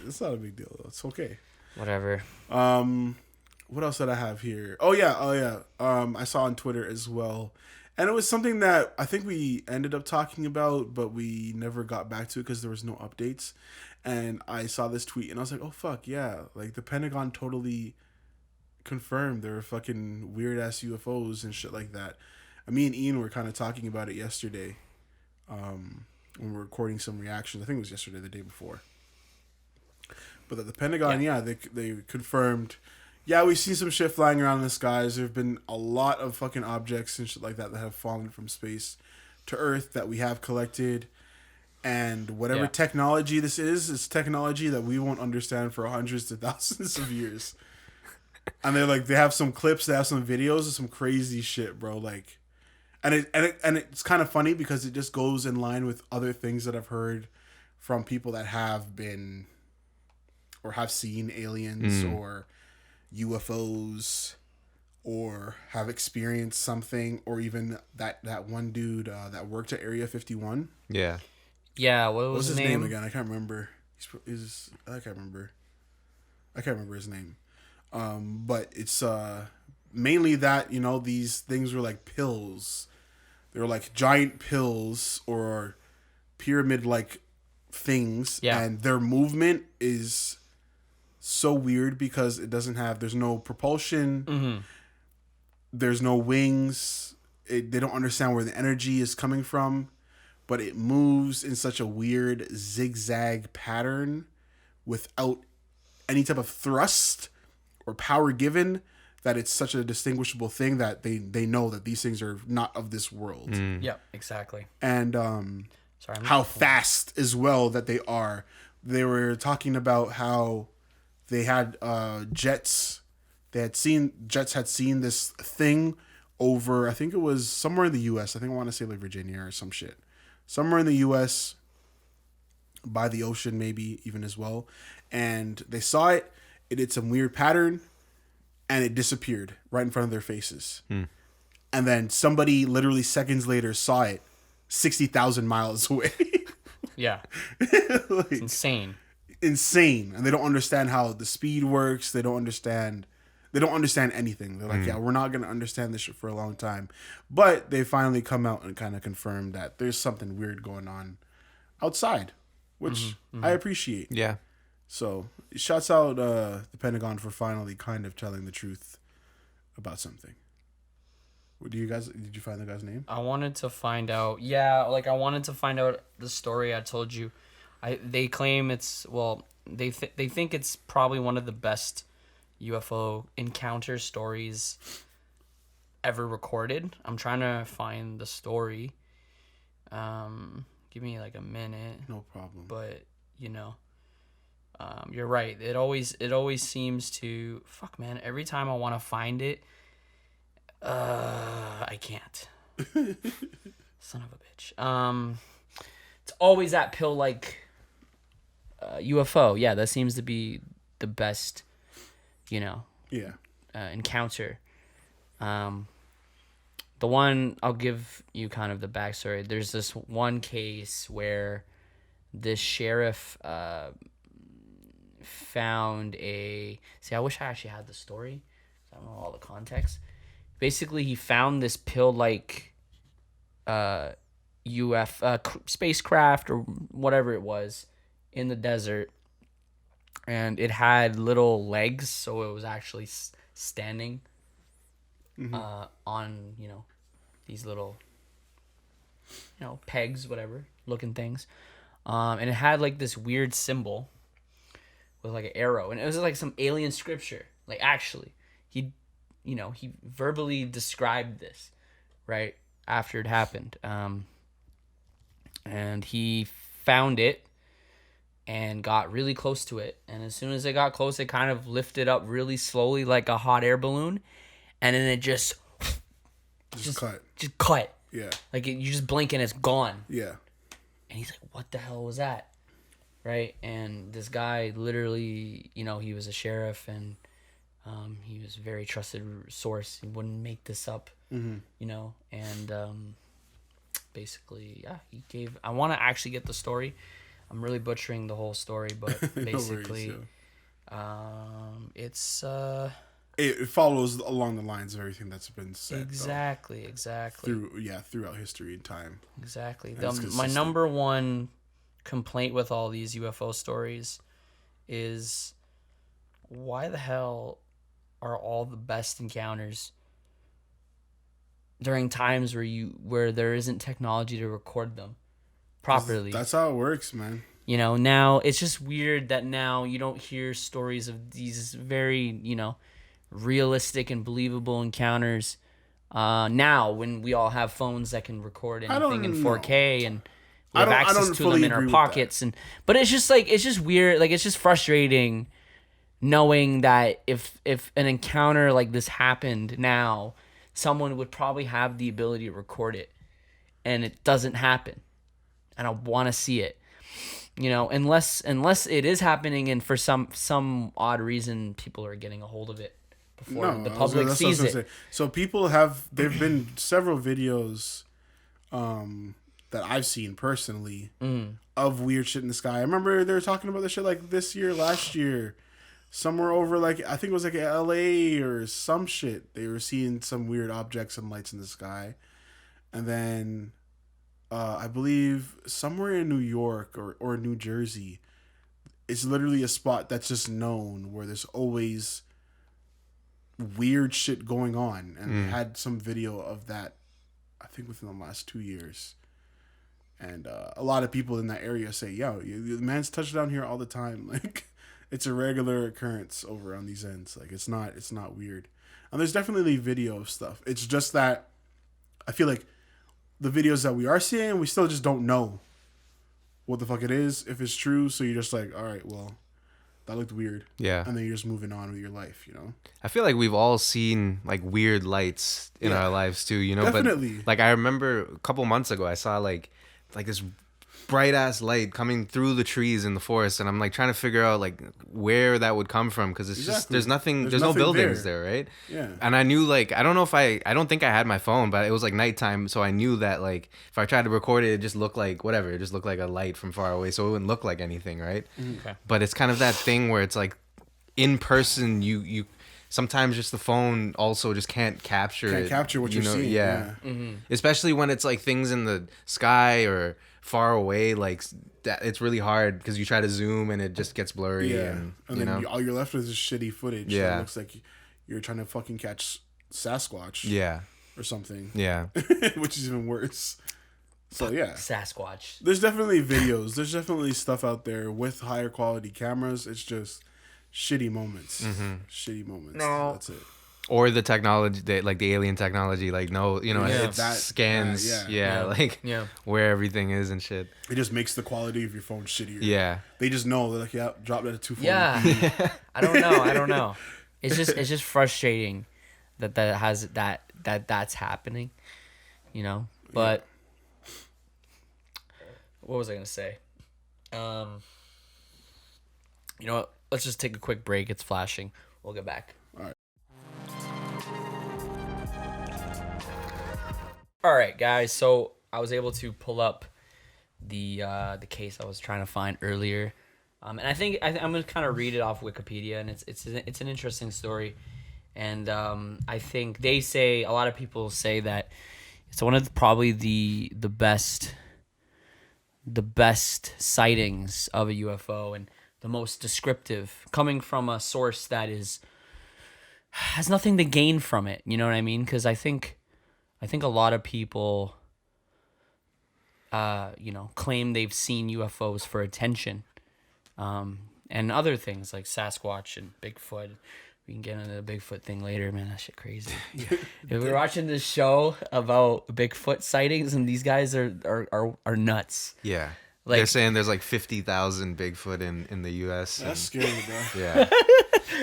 It's not a big deal though. It's okay. Whatever. What else did I have here? Oh yeah. I saw on Twitter as well. And it was something that I think we ended up talking about, but we never got back to it because there was no updates. And I saw this tweet and I was like, oh fuck yeah. Like the Pentagon totally confirmed there were fucking weird ass UFOs and shit like that. Me and Ian were kind of talking about it yesterday when we were recording some reactions. I think it was yesterday, the day before. But that the Pentagon, they confirmed, we've seen some shit flying around in the skies. There have been a lot of fucking objects and shit like that have fallen from space to Earth that we have collected. And whatever technology this is, it's technology that we won't understand for hundreds to thousands of years. And they have some clips, they have some videos of some crazy shit, bro. Like, and it's kind of funny because it just goes in line with other things that I've heard from people that have been or have seen aliens or UFOs or have experienced something, or even that one dude that worked at Area 51. Yeah. Yeah, what was his name again? I can't remember. I can't remember his name. But it's mainly that, these things were like pills. They were like giant pills or pyramid-like things. Yeah. And their movement is so weird because there's no propulsion. Mm-hmm. There's no wings. They don't understand where the energy is coming from. But it moves in such a weird zigzag pattern without any type of thrust or power given, that it's such a distinguishable thing that they know that these things are not of this world. Yeah, exactly. And how fast as well that they are. They were talking about how they had jets. Jets had seen this thing over, I think it was somewhere in the U.S. I think I want to say like Virginia or some shit. Somewhere in the U.S. by the ocean, maybe even as well. And they saw it. It did some weird pattern, and it disappeared right in front of their faces. And then somebody literally seconds later saw it 60,000 miles away. Yeah. It's insane. Insane. And they don't understand how the speed works. They don't understand anything. They're like, we're not going to understand this shit for a long time. But they finally come out and kind of confirm that there's something weird going on outside, which I appreciate. Yeah. So, shouts out the Pentagon for finally kind of telling the truth about something. Did you find the guy's name? I wanted to find out. Yeah, I wanted to find out the story I told you. They claim it's, they think it's probably one of the best UFO encounter stories ever recorded. I'm trying to find the story. Give me like a minute. No problem. But, you're right. It always seems to, fuck man, every time I want to find it, I can't. Son of a bitch. It's always that pill UFO. Yeah, that seems to be the best, encounter. The one, I'll give you kind of the backstory. There's this one case where this sheriff found I wish I actually had the story. I don't know all the context. Basically, he found this pill-like spacecraft or whatever it was in the desert, and it had little legs, so it was actually standing on these little pegs, whatever looking things, and it had like this weird symbol with like an arrow, and it was like some alien scripture. Like actually, he verbally described this right after it happened, and he found it and got really close to it, and as soon as it got close, it kind of lifted up really slowly like a hot air balloon, and then it just cut. Yeah. Like you just blink and it's gone. Yeah. And he's like, "What the hell was that?" Right? And this guy literally, you know, he was a sheriff and he was a very trusted source. He wouldn't make this up, you know. And basically, yeah, he gave. I want to actually get the story. I'm really butchering the whole story, but basically, No worries, it's it follows along the lines of everything that's been said. exactly Throughout history and time. Exactly. My consistent. number one complaint with all these UFO stories is why the hell are all the best encounters during times where there isn't technology to record them properly? That's how it works, man. You know, now it's just weird that now you don't hear stories of these very, you know, realistic and believable encounters now when we all have phones that can record anything in 4K and we have access to them in our pockets. But it's just like, it's just weird. Like, it's just frustrating knowing that if an encounter like this happened now, someone would probably have the ability to record it and it doesn't happen. And I want to see it. You know, unless it is happening and for some odd reason people are getting a hold of it before the public sees it. So there've been several videos that I've seen personally of weird shit in the sky. I remember they were talking about this shit like this year, last year, somewhere over like, I think it was like LA or some shit. They were seeing some weird objects and lights in the sky. And then I believe somewhere in New York or New Jersey, it's literally a spot that's just known where there's always weird shit going on. And they had some video of that, I think within the last 2 years. And a lot of people in that area say, yo, the man's touched down here all the time. Like, it's a regular occurrence over on these ends. Like, it's not weird. And there's definitely video of stuff. It's just that I feel like the videos that we are seeing, we still just don't know what the fuck it is, if it's true. So you're just like, all right, well, that looked weird. Yeah. And then you're just moving on with your life, you know? I feel like we've all seen like weird lights in our lives too, you know? Definitely. But like I remember a couple months ago, I saw like this bright ass light coming through the trees in the forest, and I'm like trying to figure out like where that would come from, because it's just there's no buildings there, right? Yeah. And I knew like I don't think I had my phone, but it was like nighttime, so I knew that like if I tried to record it, it just looked like whatever, it just looked like a light from far away, so it wouldn't look like anything, right? Okay. But it's kind of that thing where it's like in person you sometimes just the phone also just can't capture what you're seeing. Yeah. Mm-hmm. Especially when it's like things in the sky or far away, like that, it's really hard because you try to zoom and it just gets blurry. Yeah. And then all you're left with is shitty footage. Yeah. That looks like you're trying to fucking catch Sasquatch. Yeah. Or something. Yeah. Which is even worse. So yeah. Sasquatch. There's definitely videos. There's definitely stuff out there with higher quality cameras. It's just shitty moments. Shitty moments. No. That's it. Or the technology, like the alien technology, like it that scans, where everything is and shit. It just makes the quality of your phone shittier. Yeah. They just know, they're like, yeah, drop that at 240. Yeah. I don't know. It's just frustrating that's happening, you know. But what was I gonna say? You know what? Let's just take a quick break. It's flashing. We'll get back. All right, guys. So I was able to pull up the case I was trying to find earlier, and I think I'm gonna kind of read it off Wikipedia, and it's an interesting story, and I think a lot of people say that it's one of probably the best sightings of a UFO and the most descriptive, coming from a source that has nothing to gain from it. You know what I mean? Because I think a lot of people, claim they've seen UFOs for attention, and other things like Sasquatch and Bigfoot. We can get into the Bigfoot thing later, man. That shit crazy. We're watching this show about Bigfoot sightings, and these guys are nuts. Yeah. Like, they're saying there's like 50,000 Bigfoot in the U.S. That's scary, bro. Yeah.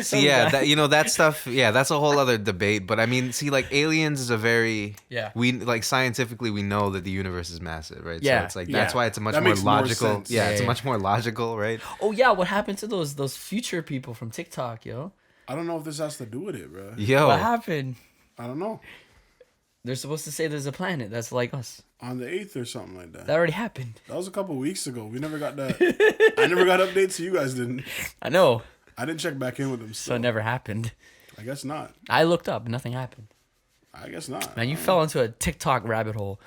See, yeah, that stuff. Yeah, that's a whole other debate. But I mean, see, like aliens is a very we like scientifically we know that the universe is massive, right? Yeah. So it's like that's why it's a much That more makes more logical. sense. Yeah, Yeah, it's a yeah. much more logical, right? Oh yeah, what happened to those future people from TikTok, yo? I don't know if this has to do with it, bro. Yo, What happened? I don't know. They're supposed to say there's a planet that's like us. On the 8th or something like that. That already happened. That was a couple weeks ago. We never got that. I never got updates. So you guys didn't. I know. I didn't check back in with them. So it never happened. I guess not. I looked up, nothing happened. I guess not. Man, you fell into a TikTok rabbit hole.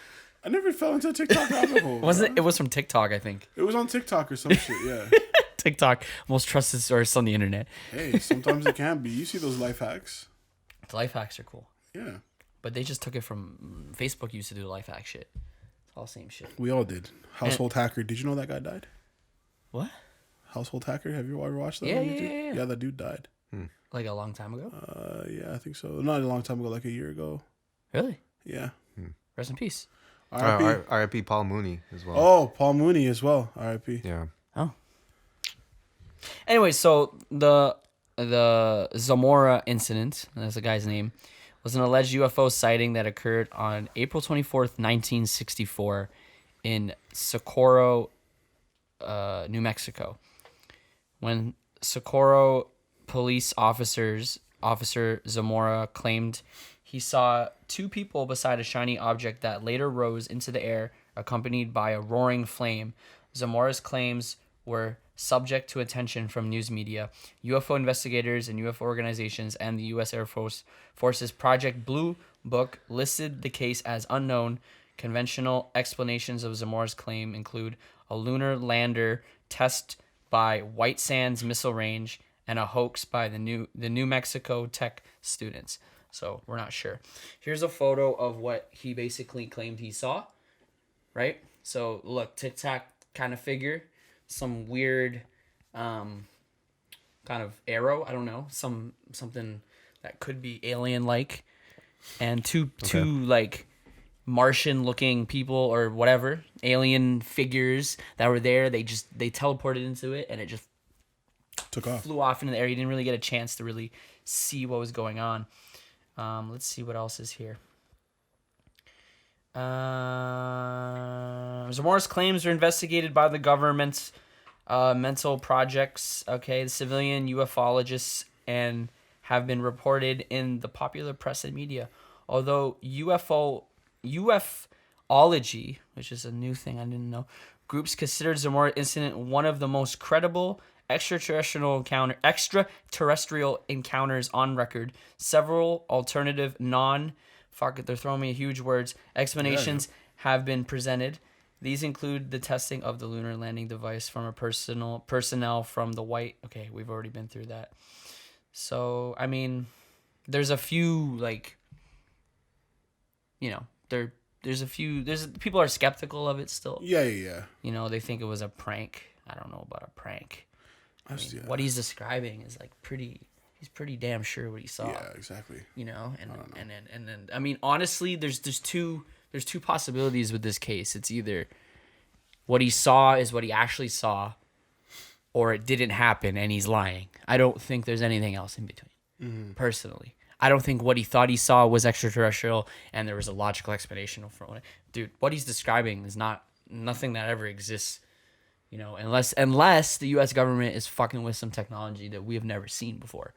I never fell into a TikTok rabbit hole. Wasn't it? bro. It was from TikTok, I think. It was on TikTok or some shit. Yeah. TikTok, most trusted source on the internet. Hey, sometimes it can be. You see those life hacks? The life hacks are cool, Yeah. but they just took it from Facebook. Used to do life hack shit. It's all same shit. We all did. Household hacker. Did you know that guy died? What? Household hacker. Have you ever watched that? Yeah, on yeah, YouTube? yeah. Yeah, that dude died. Like a long time ago? Yeah, I think so. Not a long time ago, like a year ago. Really? Yeah. Rest in peace. R.I.P. R.I.P. Paul Mooney as well. Oh, Paul Mooney as well. R.I.P. Yeah. Oh. Anyway, so the Zamora incident, that's the guy's name, was an alleged UFO sighting that occurred on April 24th, 1964 in Socorro, New Mexico. When Socorro police Officer Zamora claimed he saw two people beside a shiny object that later rose into the air, accompanied by a roaring flame. Zamora's claims were subject to attention from news media, UFO investigators and UFO organizations, and the U.S. Air Force's Project Blue Book listed the case as unknown. Conventional explanations of Zamora's claim include a lunar lander test by White Sands Missile Range and a hoax by the New Mexico Tech students. So we're not sure. Here's a photo of what he basically claimed he saw, right? So look, Tic Tac kind of figure, some weird kind of arrow, I don't know, something that could be alien like, and two like Martian looking people or whatever, alien figures that were there. They teleported into it and it just Took off. flew off into the air. You didn't really get a chance to really see what was going on. Let's see what else is here. Zamora's claims are investigated by the government's mental projects, the civilian ufologists, and have been reported in the popular press and media. Although ufology, which is a new thing I didn't know, groups considered Zamora incident one of the most credible extraterrestrial encounters on record. Several alternative they're throwing me huge words, explanations have been presented. These include the testing of the lunar landing device from a personnel from the White. Okay, we've already been through that. So, I mean, there's a few, like, there's people are skeptical of it still. Yeah. They think it was a prank. I don't know about a prank. What he's describing is like he's pretty damn sure what he saw. Yeah, exactly. And then I mean, honestly, there's two possibilities with this case. It's either what he saw is what he actually saw, or it didn't happen and he's lying. I don't think there's anything else in between. Personally, I don't think what he thought he saw was extraterrestrial and there was a logical explanation for it. Dude, what he's describing is nothing that ever exists. Unless the U.S. government is fucking with some technology that we have never seen before.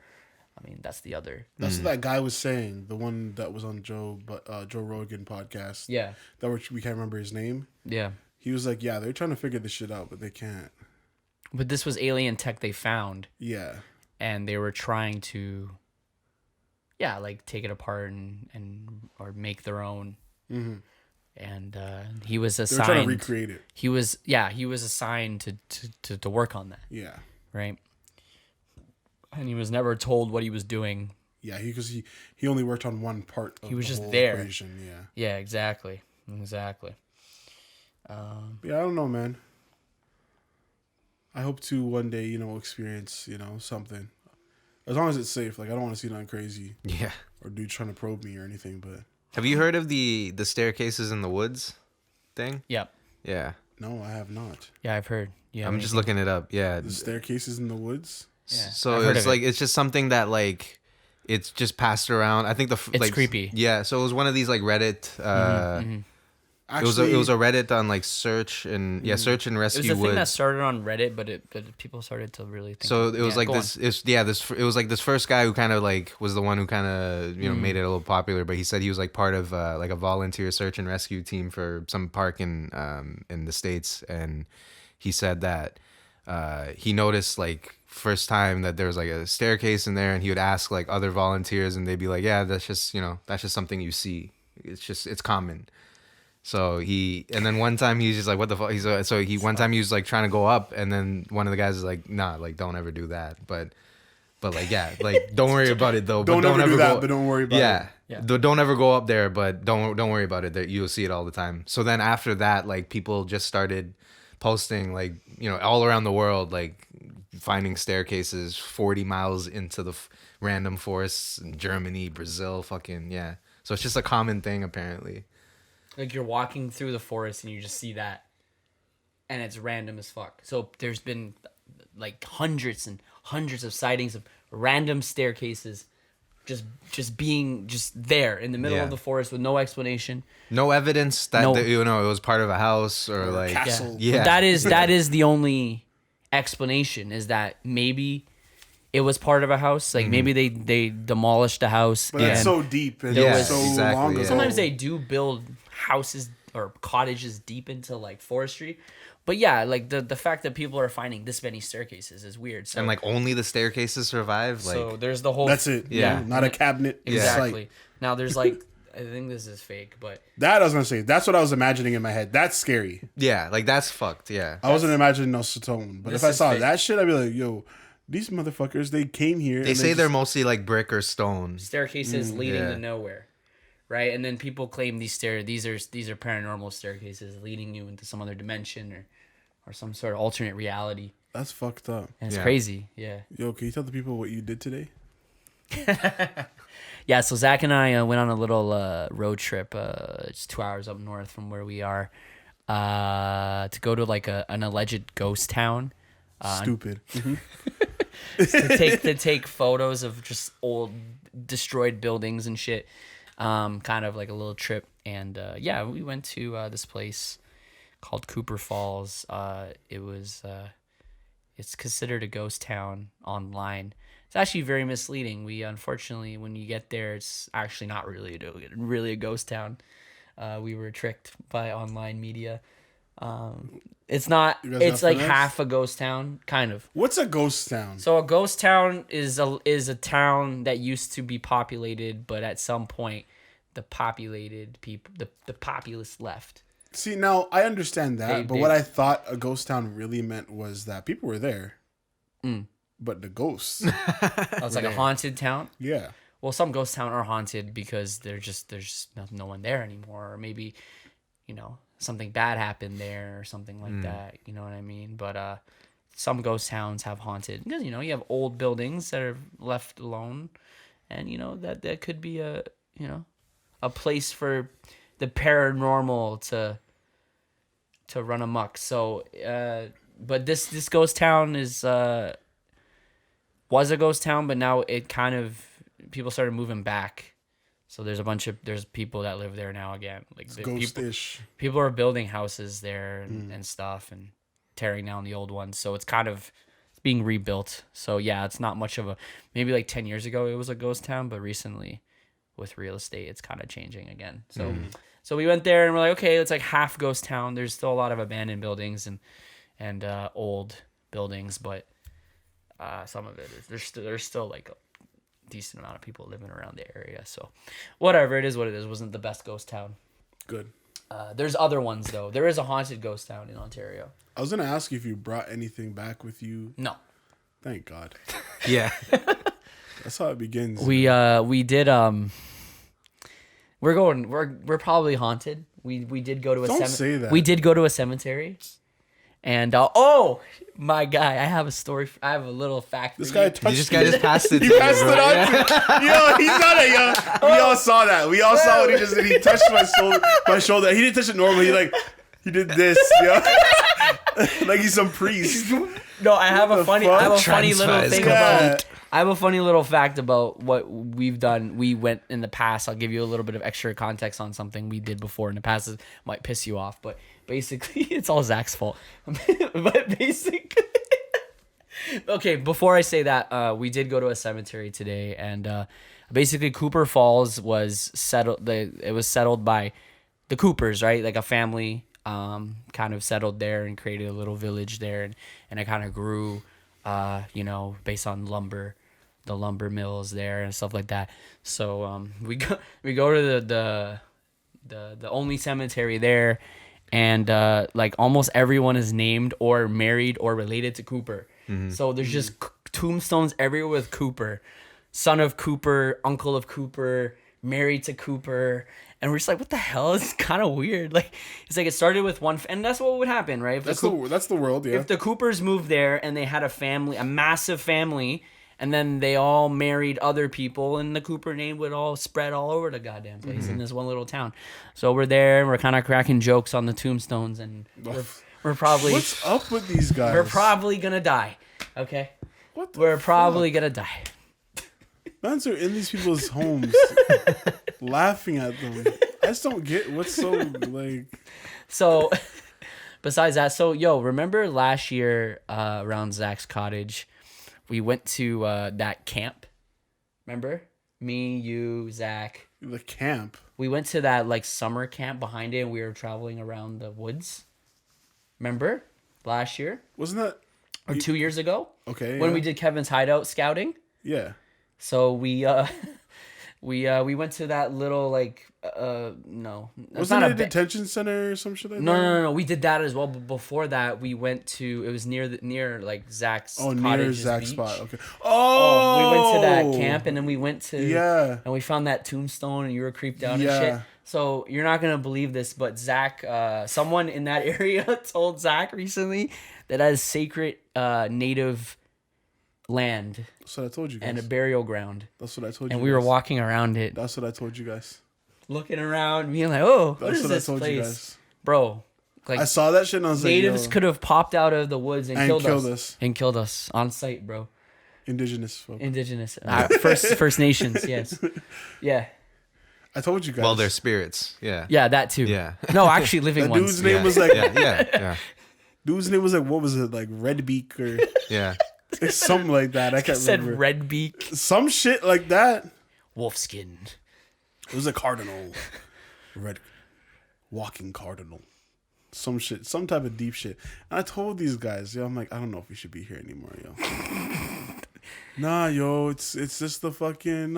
I mean, that's the other. That's what that guy was saying. The one that was on Joe Rogan podcast. Yeah. We can't remember his name. Yeah. He was like, yeah, they're trying to figure this shit out, but they can't. But this was alien tech they found. Yeah. And they were trying to, take it apart or make their own. Mm-hmm. And he was assigned. They were trying to recreate it. He was assigned to work on that. Yeah. Right. And he was never told what he was doing. Yeah, because he only worked on one part of he was the just whole there. equation. Yeah. Yeah, exactly. Yeah, I don't know, man. I hope to one day, experience, something. As long as it's safe. Like, I don't want to see nothing crazy. Yeah. Or dude trying to probe me or anything, but... Have you heard of the staircases in the woods thing? Yep. Yeah. No, I have not. Yeah, I've heard. Yeah. I'm just looking it up. Yeah. The staircases in the woods? Yeah. So I've heard it's of like it. it's just something that like it's just passed around. I think It's like creepy. Yeah, so it was one of these like Reddit. Actually, It was a Reddit on like search and search and It was rescue a thing that woods. started on Reddit, but people started to really think. So it was like go on. it was like this first guy who kind of like was the one who kind of made it a little popular. But he said he was like part of like a volunteer search and rescue team for some park in the States, and he said that he noticed like first time that there was like a staircase in there, and he would ask like other volunteers, and they'd be like, yeah, that's just something you see. It's common. So and then one time he's just like, what the fuck? One time he was like trying to go up, and then one of the guys is like, nah, like don't ever do that. But like, yeah, like don't worry about it though. don't ever do that, but don't worry about it. Yeah. Don't ever go up there, but don't worry about it. That you'll see it all the time. So then after that, like people just started posting like, all around the world, like finding staircases 40 miles into the random forests in Germany, Brazil, fucking, yeah. So it's just a common thing apparently. Like you're walking through the forest and you just see that, and it's random as fuck. So there's been like hundreds and hundreds of sightings of random staircases just being there in the middle of the forest with no explanation. No evidence that it was part of a house or like castle. Yeah. That is the only explanation, is that maybe it was part of a house. Like maybe they demolished a house. But it's so deep and so exactly, long ago. Sometimes they do build houses or cottages deep into like forestry. But yeah, like the fact that people are finding this many staircases is weird. So, and like only the staircases survive. Like so there's the whole. That's it. Yeah. Not a cabinet. Exactly. Now there's like, I think this is fake, but That I was gonna say. That's what I was imagining in my head. That's scary. yeah, like that's fucked. Yeah. I wasn't imagining no stone. But This if I is saw fake. that shit, I'd be like, yo, these motherfuckers, they came here. They and say they're just- mostly like brick or stone. staircases leading yeah. to nowhere, right? And then people claim these are paranormal staircases leading you into some other dimension or some sort of alternate reality. That's fucked up. And it's Yeah. crazy. Yeah. Yo, can you tell the people what you did today? Yeah, so Zach and I went on a little road trip. It's 2 hours up north from where we are, to go to like an alleged ghost town. Stupid. to take photos of just old destroyed buildings and shit. Kind of like a little trip. And yeah, we went to this place called Cooper Falls. It's considered a ghost town online. It's actually very misleading. We unfortunately, when you get there, it's actually not really a ghost town. We were tricked by online media. It's not. You guys It's not like finessed? half a ghost town, kind of. What's a ghost town? So a ghost town is a town that used to be populated, but at some point, the populated people, the populace left. See, now I understand that, but they- what I thought a ghost town really meant was that people were there, but the ghosts, Oh, it's like a haunted town. yeah. Well, some ghost town are haunted because there's just no one there anymore, or maybe, something bad happened there or something like that. You know what I mean? But some ghost towns have haunted because you have old buildings that are left alone, and that could be a place for the paranormal to run amok. So, but this ghost town was a ghost town, but now it kind of people started moving back. So there's people that live there now again. Like It's the ghostish. people are building houses there and stuff and tearing down the old ones. So it's kind of being rebuilt. So yeah, it's not much of a, maybe like 10 years ago it was a ghost town, but recently with real estate it's kind of changing again. So we went there and we're like, okay, it's like half ghost town. There's still a lot of abandoned buildings and old buildings, but some of it is there's still like a decent amount of people living around the area. So whatever, it is what it is. It wasn't the best ghost town. Good. There's other ones though. There is a haunted ghost town in Ontario. I was gonna ask you if you brought anything back with you. No. Thank God. Yeah. That's how it begins. We did we're probably haunted. We did go to a Don't say that. We did go to a cemetery. And oh my guy, I have a story. I have a little fact. This for guy you. touched This guy just passed it. He to passed you, it bro. on to yo. He's not a yo. We all saw that. We all saw what he just did. He touched my shoulder. He didn't touch it normally. He did this. Yo. Like he's some priest. No, I have a funny little Transfers. thing about. I have a funny little fact about what we've done. We went in the past. I'll give you a little bit of extra context on something we did before in the past. It might piss you off, but basically, it's all Zach's fault. But basically, okay. Before I say that, we did go to a cemetery today, and basically, Cooper Falls was settled. It was settled by the Coopers, right? Like a family, kind of settled there and created a little village there, and it kind of grew, based on lumber. The lumber mills there and stuff like that. So we go to the only cemetery there, and like almost everyone is named or married or related to Cooper. Mm-hmm. So there's just tombstones everywhere with Cooper, son of Cooper, uncle of Cooper, married to Cooper. And we're just like, what the hell? It's kind of weird. Like, it's like it started with one, and that's what would happen, right? If that's the world, yeah. If the Coopers moved there and they had a family, a massive family, and then they all married other people, and the Cooper name would all spread all over the goddamn place in this one little town. So we're there, and we're kind of cracking jokes on the tombstones, and we're probably... What's up with these guys? We're probably gonna die, okay? We're probably gonna die. Fans are in these people's homes, laughing at them. I just don't get what's so, like... So, besides that, remember last year around Zach's cottage... We went to that camp. Remember? Me, you, Zach. The camp? We went to that like summer camp behind it, and we were traveling around the woods. Remember? Last year? Wasn't that... Or 2 years ago? Okay. When we did Kevin's hideout scouting? Yeah. So we went to that little like no. Wasn't it a detention center or some shit like that? No. We did that as well. But before that, we went to, it was near like Zach's cottage. Near Zach's spot. Okay. We went to that camp, and then we went to and we found that tombstone, and you were creeped out and shit. So you're not gonna believe this, but Zach, someone in that area told Zach recently that is sacred native land. That's what I told you guys. And a burial ground. That's what I told you. And we were walking around it. That's what I told you guys. Looking around, being like, "Oh, what is this place, you guys. Bro?" Like, I saw that shit, and I was natives like, could have popped out of the woods and killed us. And killed us on sight, bro. Indigenous folk. First Nations, yes. Yeah. I told you guys. Well, they're spirits. Yeah. Yeah, that too. Yeah. No, actually living ones. Dude's name was like... Yeah. Dude's name was like, what was it? Like Redbeak or... Yeah. Something like that. I can't remember. Said Redbeak. Some shit like that. Wolfskin. It was a cardinal. Red walking cardinal. Some shit. Some type of deep shit. And I told these guys, I'm like, I don't know if we should be here anymore, Nah, it's just the fucking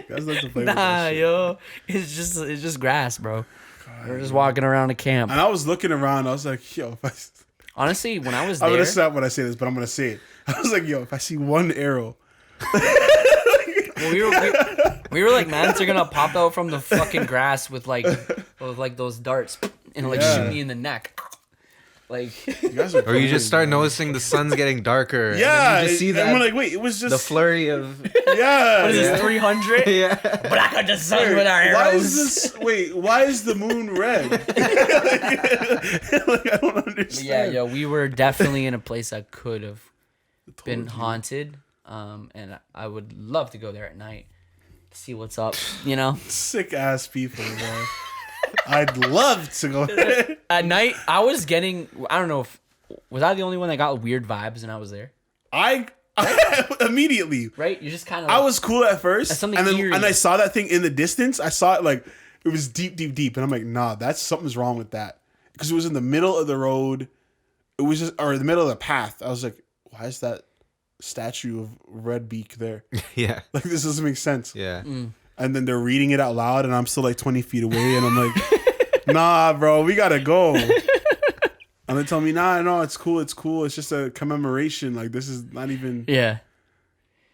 guys like to play with that shit. It's just grass, bro. God, we're just walking around a camp. And I was looking around, I was like, honestly, when I was there, I'm gonna stop when I say this, but I'm gonna say it. I was like, if I see one arrow. Well, we were like, man, they're gonna pop out from the fucking grass with those darts and shoot me in the neck. Like, or you just start noticing the sun's getting darker. Yeah, and you just see that. And we're like, wait, it was just the flurry of. Yeah, what is this, 300? Yeah, black the sun with our arrows. Why is the moon red? I don't understand. Yeah, we were definitely in a place that could have been haunted. And I would love to go there at night, see what's up, Sick ass people, bro. I'd love to go there. At night, I was getting, I don't know was I the only one that got weird vibes when I was there? I immediately. Right? You're just kind of I was cool at first. And then I saw that thing in the distance. I saw it like, it was deep. And I'm like, nah, something's wrong with that. Because it was in the middle of the road. It was or in the middle of the path. I was like, why is that statue of Redbeak there? Yeah. Like, this doesn't make sense. Yeah. And then they're reading it out loud, and I'm still like 20 feet away, and I'm like, nah, bro, we gotta go. And they tell me, nah, no, it's cool. It's just a commemoration. Like, this is not even. Yeah.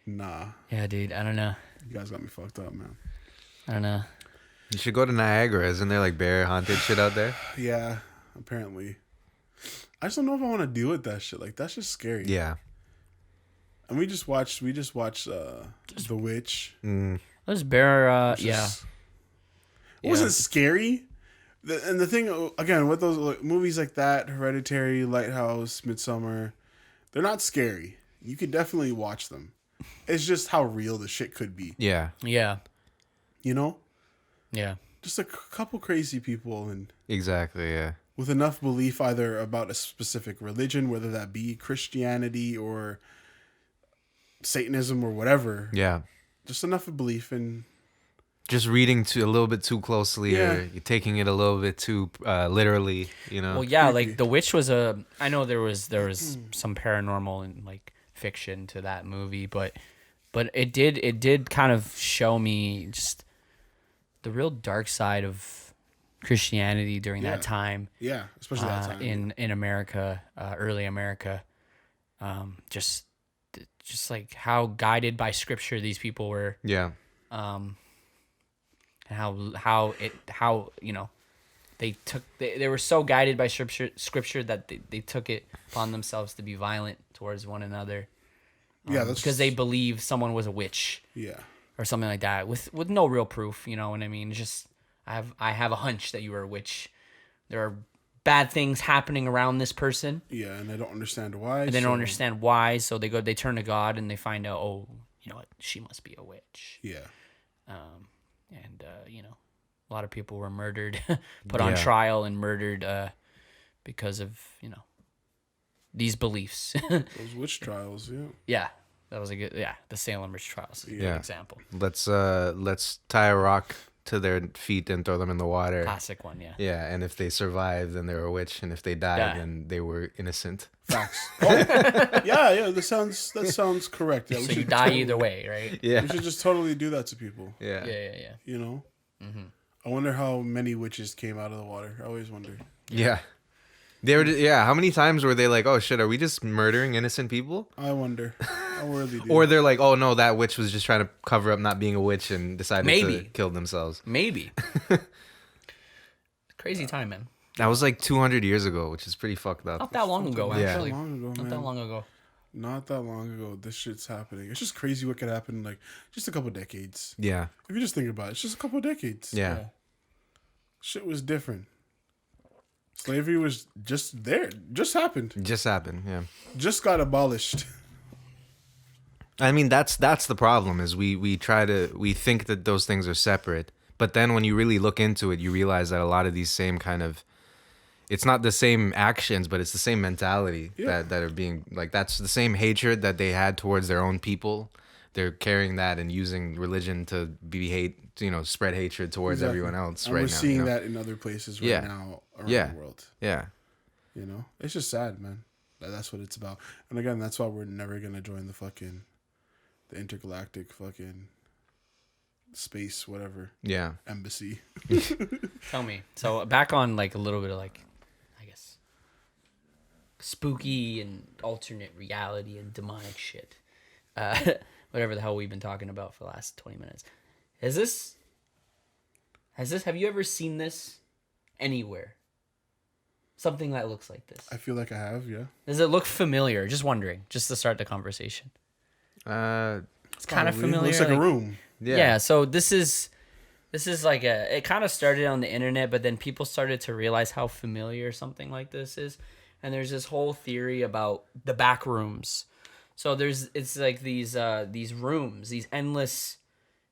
Nah. Yeah, dude. I don't know. You guys got me fucked up, man. I don't know. You should go to Niagara. Isn't there like bear haunted shit out there? Yeah, apparently. I just don't know if I want to deal with that shit. Like, that's just scary. Yeah. And we just watched The Witch. Those bear, yeah. It wasn't scary. And the thing again with those movies like that, Hereditary, Lighthouse, Midsummer, they're not scary. You could definitely watch them. It's just how real the shit could be. Yeah. Yeah. You know? Yeah. Just a couple crazy people and Exactly. Yeah. with enough belief either about a specific religion, whether that be Christianity or Satanism or whatever. Yeah. Just enough of belief and Just reading a little bit too closely, or you're taking it a little bit too literally, you know. Well, yeah, Creepy. like The Witch was I know there was some paranormal and like fiction to that movie, but it did kind of show me just the real dark side of Christianity during that time. Yeah, especially that time. in America, early America. Just like how guided by scripture these people were. Yeah. And how you know they were so guided by scripture that they took it upon themselves to be violent towards one another. That's because they believe someone was a witch. Yeah. Or something like that with no real proof, you know what I mean? It's just I have a hunch that you were a witch. There are bad things happening around this person. Yeah, and they don't understand why. And they don't understand why, so they turn to God and they find out, oh, you know what, she must be a witch. Yeah. You know, a lot of people were murdered, put on trial and murdered because of, you know, these beliefs. Those witch trials, yeah. Yeah. That was the Salem witch trials is a good example. Let's tie a rock to their feet and throw them in the water. Classic one, yeah. Yeah, and if they survive, then they're a witch, and if they die, then they were innocent. Facts. Oh, yeah. That sounds correct. Yeah, so you die either way, right? Yeah. We should just totally do that to people. Yeah. Yeah. You know? Mm-hmm. I wonder how many witches came out of the water. I always wonder. Yeah. They were. Yeah. How many times were they like, "Oh shit, are we just murdering innocent people?" I wonder. I really do. Or they're like, "Oh no, that witch was just trying to cover up not being a witch and decided to kill themselves." Maybe. Crazy time, man. That was like 200 years ago, which is pretty fucked up. Not that long ago, actually. Not that long ago. Not that long ago. This shit's happening. It's just crazy what could happen in like just a couple decades. Yeah. If you just think about it, it's just a couple decades. Yeah. Shit was different. Slavery was just there. Just happened. Yeah. Just got abolished. I mean, that's the problem is we think that those things are separate, but then when you really look into it, you realize that a lot of these same kind of, it's not the same actions, but it's the same mentality that are being, like, that's the same hatred that they had towards their own people. They're carrying that and using religion to spread hatred towards everyone else. And right we're now. Seeing that in other places right now around the world. Yeah. You know, it's just sad, man. That's what it's about. And again, that's why we're never gonna join the intergalactic fucking space, whatever. Yeah. Embassy. Tell me. So back on like a little bit of like, I guess, spooky and alternate reality and demonic shit. Whatever the hell we've been talking about for the last 20 minutes. Have you ever seen this anywhere? Something that looks like this. I feel like I have, yeah. Does it look familiar? Just wondering, just to start the conversation. It's kind of familiar. Looks like a room. Yeah. So this is like it kind of started on the internet, but then people started to realize how familiar something like this is. And there's this whole theory about the back rooms. So it's like these rooms, these endless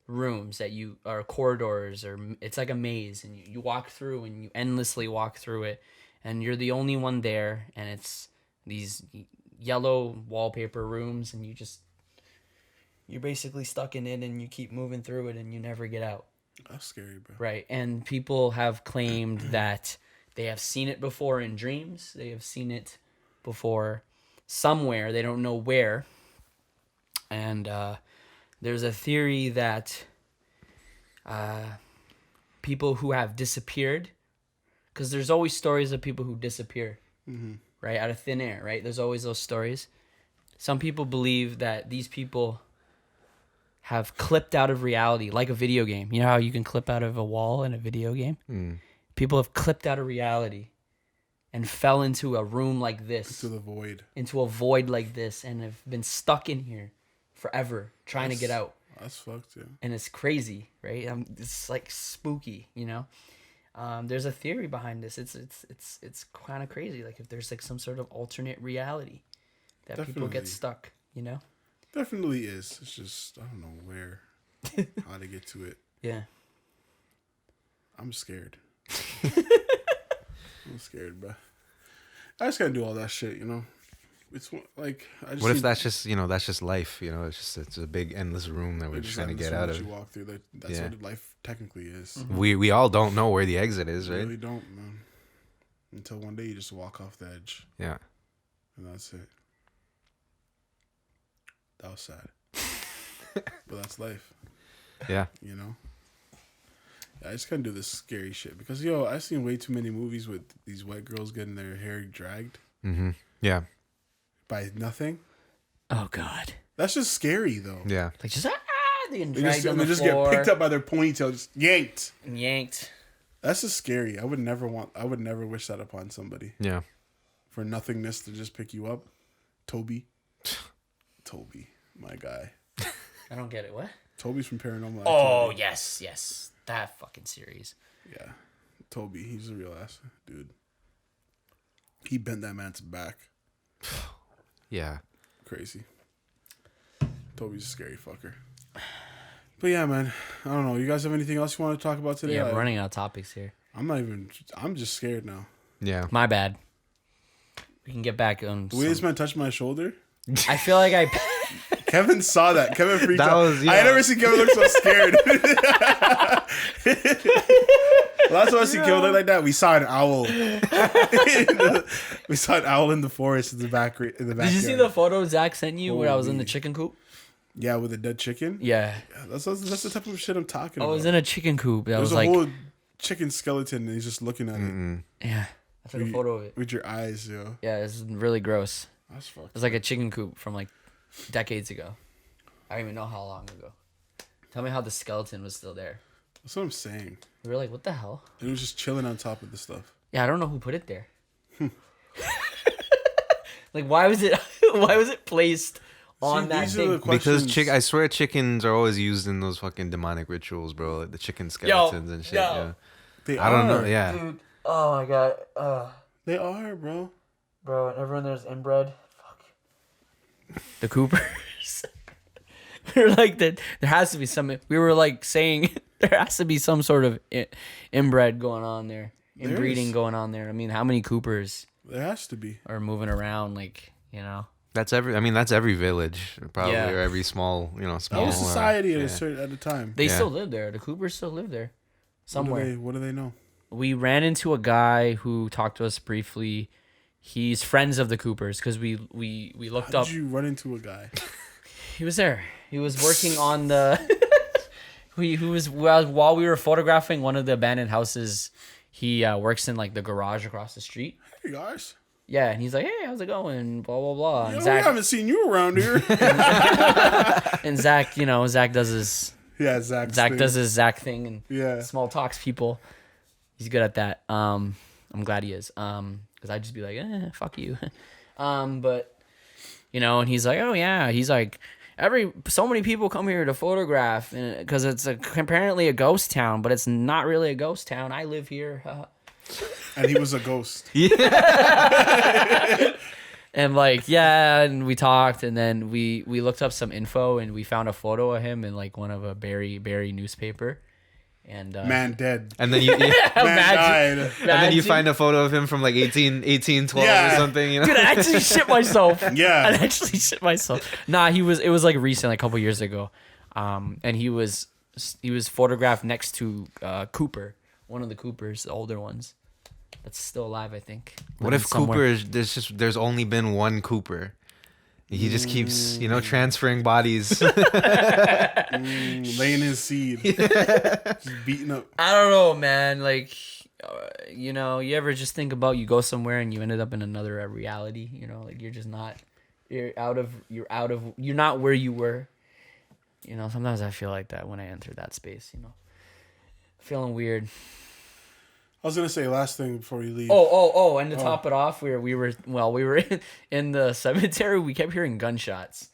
rooms that are corridors, or it's like a maze, and you walk through and you endlessly walk through it, and you're the only one there, and it's these yellow wallpaper rooms, and you're basically stuck in it, and you keep moving through it, and you never get out. That's scary, bro. Right, and people have claimed that they have seen it before in dreams. They have seen it before somewhere. They don't know where. And there's a theory that people who have disappeared, because there's always stories of people who disappear, right, out of thin air, right? There's always those stories. Some people believe that these people have clipped out of reality, like a video game. You know how you can clip out of a wall in a video game? People have clipped out of reality and fell into a room like this. Into the void. Into a void like this, and have been stuck in here forever trying to get out. That's fucked, yeah. And it's crazy, right? It's like spooky, you know? There's a theory behind this. It's kind of crazy. Like if there's like some sort of alternate reality that people get stuck, you know? Definitely is. It's just I don't know where, how to get to it. Yeah. I'm scared. I'm scared, bro. I just gotta do all that shit, you know. It's like I just. What if that's just that's just life? It's a big endless room that we're just trying to get out of. You walk through that's what life technically is. Mm-hmm. We all don't know where the exit is, right? You really don't, man. Until one day you just walk off the edge. Yeah. And that's it. That was sad. But that's life. Yeah. You know? Yeah, I just can't do this scary shit. Because, I've seen way too many movies with these white girls getting their hair dragged. Mm-hmm. Yeah. By nothing. Oh, God. That's just scary, though. Yeah. Like just, they just get picked up by their ponytail, just yanked. And yanked. That's just scary. I would never wish that upon somebody. Yeah. For nothingness to just pick you up. Toby, my guy. I don't get it. What? Toby's from Paranormal Activity. Oh, yes. That fucking series. Yeah. Toby, he's a real ass dude. He bent that man's back. Yeah. Crazy. Toby's a scary fucker. But yeah, man. I don't know. You guys have anything else you want to talk about today? Yeah, we're running out of topics here. I'm just scared now. Yeah. My bad. We can get back on. The way this man touched my shoulder. I feel like Kevin saw that. Kevin freaked out. I had never seen Kevin look so scared. Last time I seen Kevin look like that, we saw an owl. We saw an owl in the forest in the back. Did you see the photo Zach sent you where I was in the chicken coop? Yeah, with a dead chicken. Yeah. That's the type of shit I'm talking about. I was in a chicken coop. That was a like whole chicken skeleton, and he's just looking at it. Yeah. I took a photo of it. With your eyes, yo. Yeah, it's really gross. That's fucked. It was like a chicken coop from like decades ago. I don't even know how long ago. Tell me how the skeleton was still there. That's what I'm saying. We were like, what the hell? It was just chilling on top of the stuff. Yeah, I don't know who put it there. Like, why was it placed on that thing? Because I swear chickens are always used in those fucking demonic rituals, bro. Like the chicken skeletons and shit. Yeah. I don't know. Yeah. Dude, oh my god. They are, bro. Bro, and everyone there's inbred. Fuck. The Coopers. We were like that. There has to be some. We were like saying there has to be some sort of inbred going on there, inbreeding going on there. I mean, how many Coopers? There has to be. Are moving around, That's every village, probably, or every small, small. That was society at a time. They still live there. The Coopers still live there, somewhere. What do they know? We ran into a guy who talked to us briefly. He's friends of the Coopers because we looked up. How did you run into a guy? He was there. He was working on the. While we were photographing one of the abandoned houses. He works in like the garage across the street. Hey guys. Yeah, and he's like, "Hey, how's it going?" Blah blah blah. We haven't seen you around here. And Zach, Zach does his. Yeah, Zach does his Zach thing and small talks people. He's good at that. I'm glad he is. Because I'd just be like, fuck you. But and he's like, oh yeah, he's like, so many people come here to photograph because it's apparently a ghost town, but it's not really a ghost town. I live here. And he was a ghost. Yeah. And and we talked, and then we looked up some info, and we found a photo of him in like one of a Barry newspaper. And man dead. And then you man died. And then you find a photo of him from like 1812 or something, Dude, I actually shit myself. Yeah. I actually shit myself. Nah, it was like recent, like a couple years ago. And he was photographed next to Cooper, one of the Coopers, the older ones. That's still alive, I think. What if somewhere. Cooper there's only been one Cooper? He just keeps, transferring bodies. Laying his seed. Just beating up. I don't know, man. Like, you ever just think about you go somewhere and you ended up in another reality, like you're just not, you're not where you were. Sometimes I feel like that when I enter that space, feeling weird. I was gonna say last thing before you leave. And to top it off, we were in the cemetery. We kept hearing gunshots.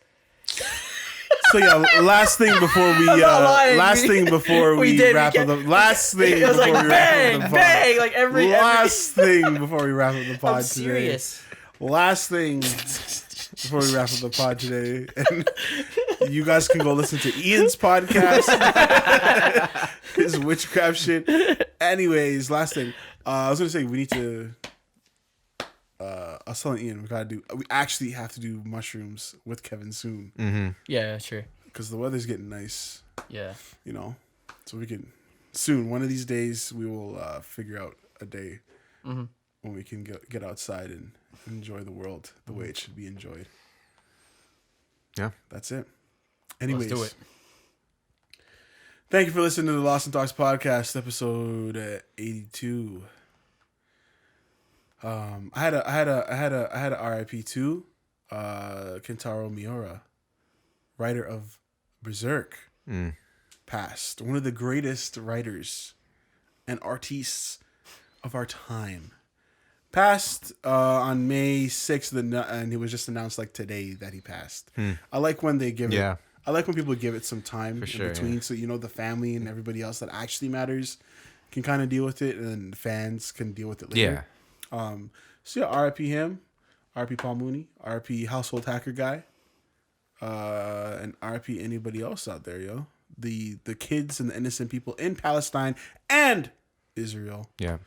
So yeah, last thing before we wrap up the last thing It was before like we wrap up the bang, pod. bang, like every Last thing before we wrap up the pod I'm today. serious. Last thing before we wrap up the pod today, and you guys can go listen to Ian's podcast, his witchcraft shit. Anyways, last thing, I was gonna say we need to. I was telling Ian we actually have to do mushrooms with Kevin soon. Mm-hmm. Yeah, sure. Because the weather's getting nice. Yeah. You know, so we can soon. One of these days, we will figure out a day when we can get outside and enjoy the world the way it should be enjoyed. Yeah, that's it. Anyways, let's do it. Thank you for listening to the Lost and Talks podcast, episode 82. I had a RIP too. Kentaro Miura, writer of Berserk, passed. One of the greatest writers and artists of our time. Passed on May 6th, and it was just announced like today that he passed. I like when they give it. I like when people give it some time between, so the family and everybody else that actually matters can kind of deal with it, and fans can deal with it later. Yeah. So yeah, RIP him, RIP Paul Mooney, RIP Household Hacker Guy, and RIP anybody else out there, yo. The kids and the innocent people in Palestine and Israel. Yeah.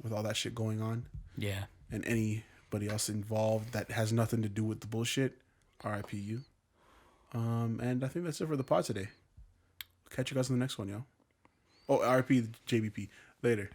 With all that shit going on. Yeah. And anybody else involved that has nothing to do with the bullshit. RIP you. And I think that's it for the pod today. Catch you guys in the next one, yo. Oh, RIP JBP. Later.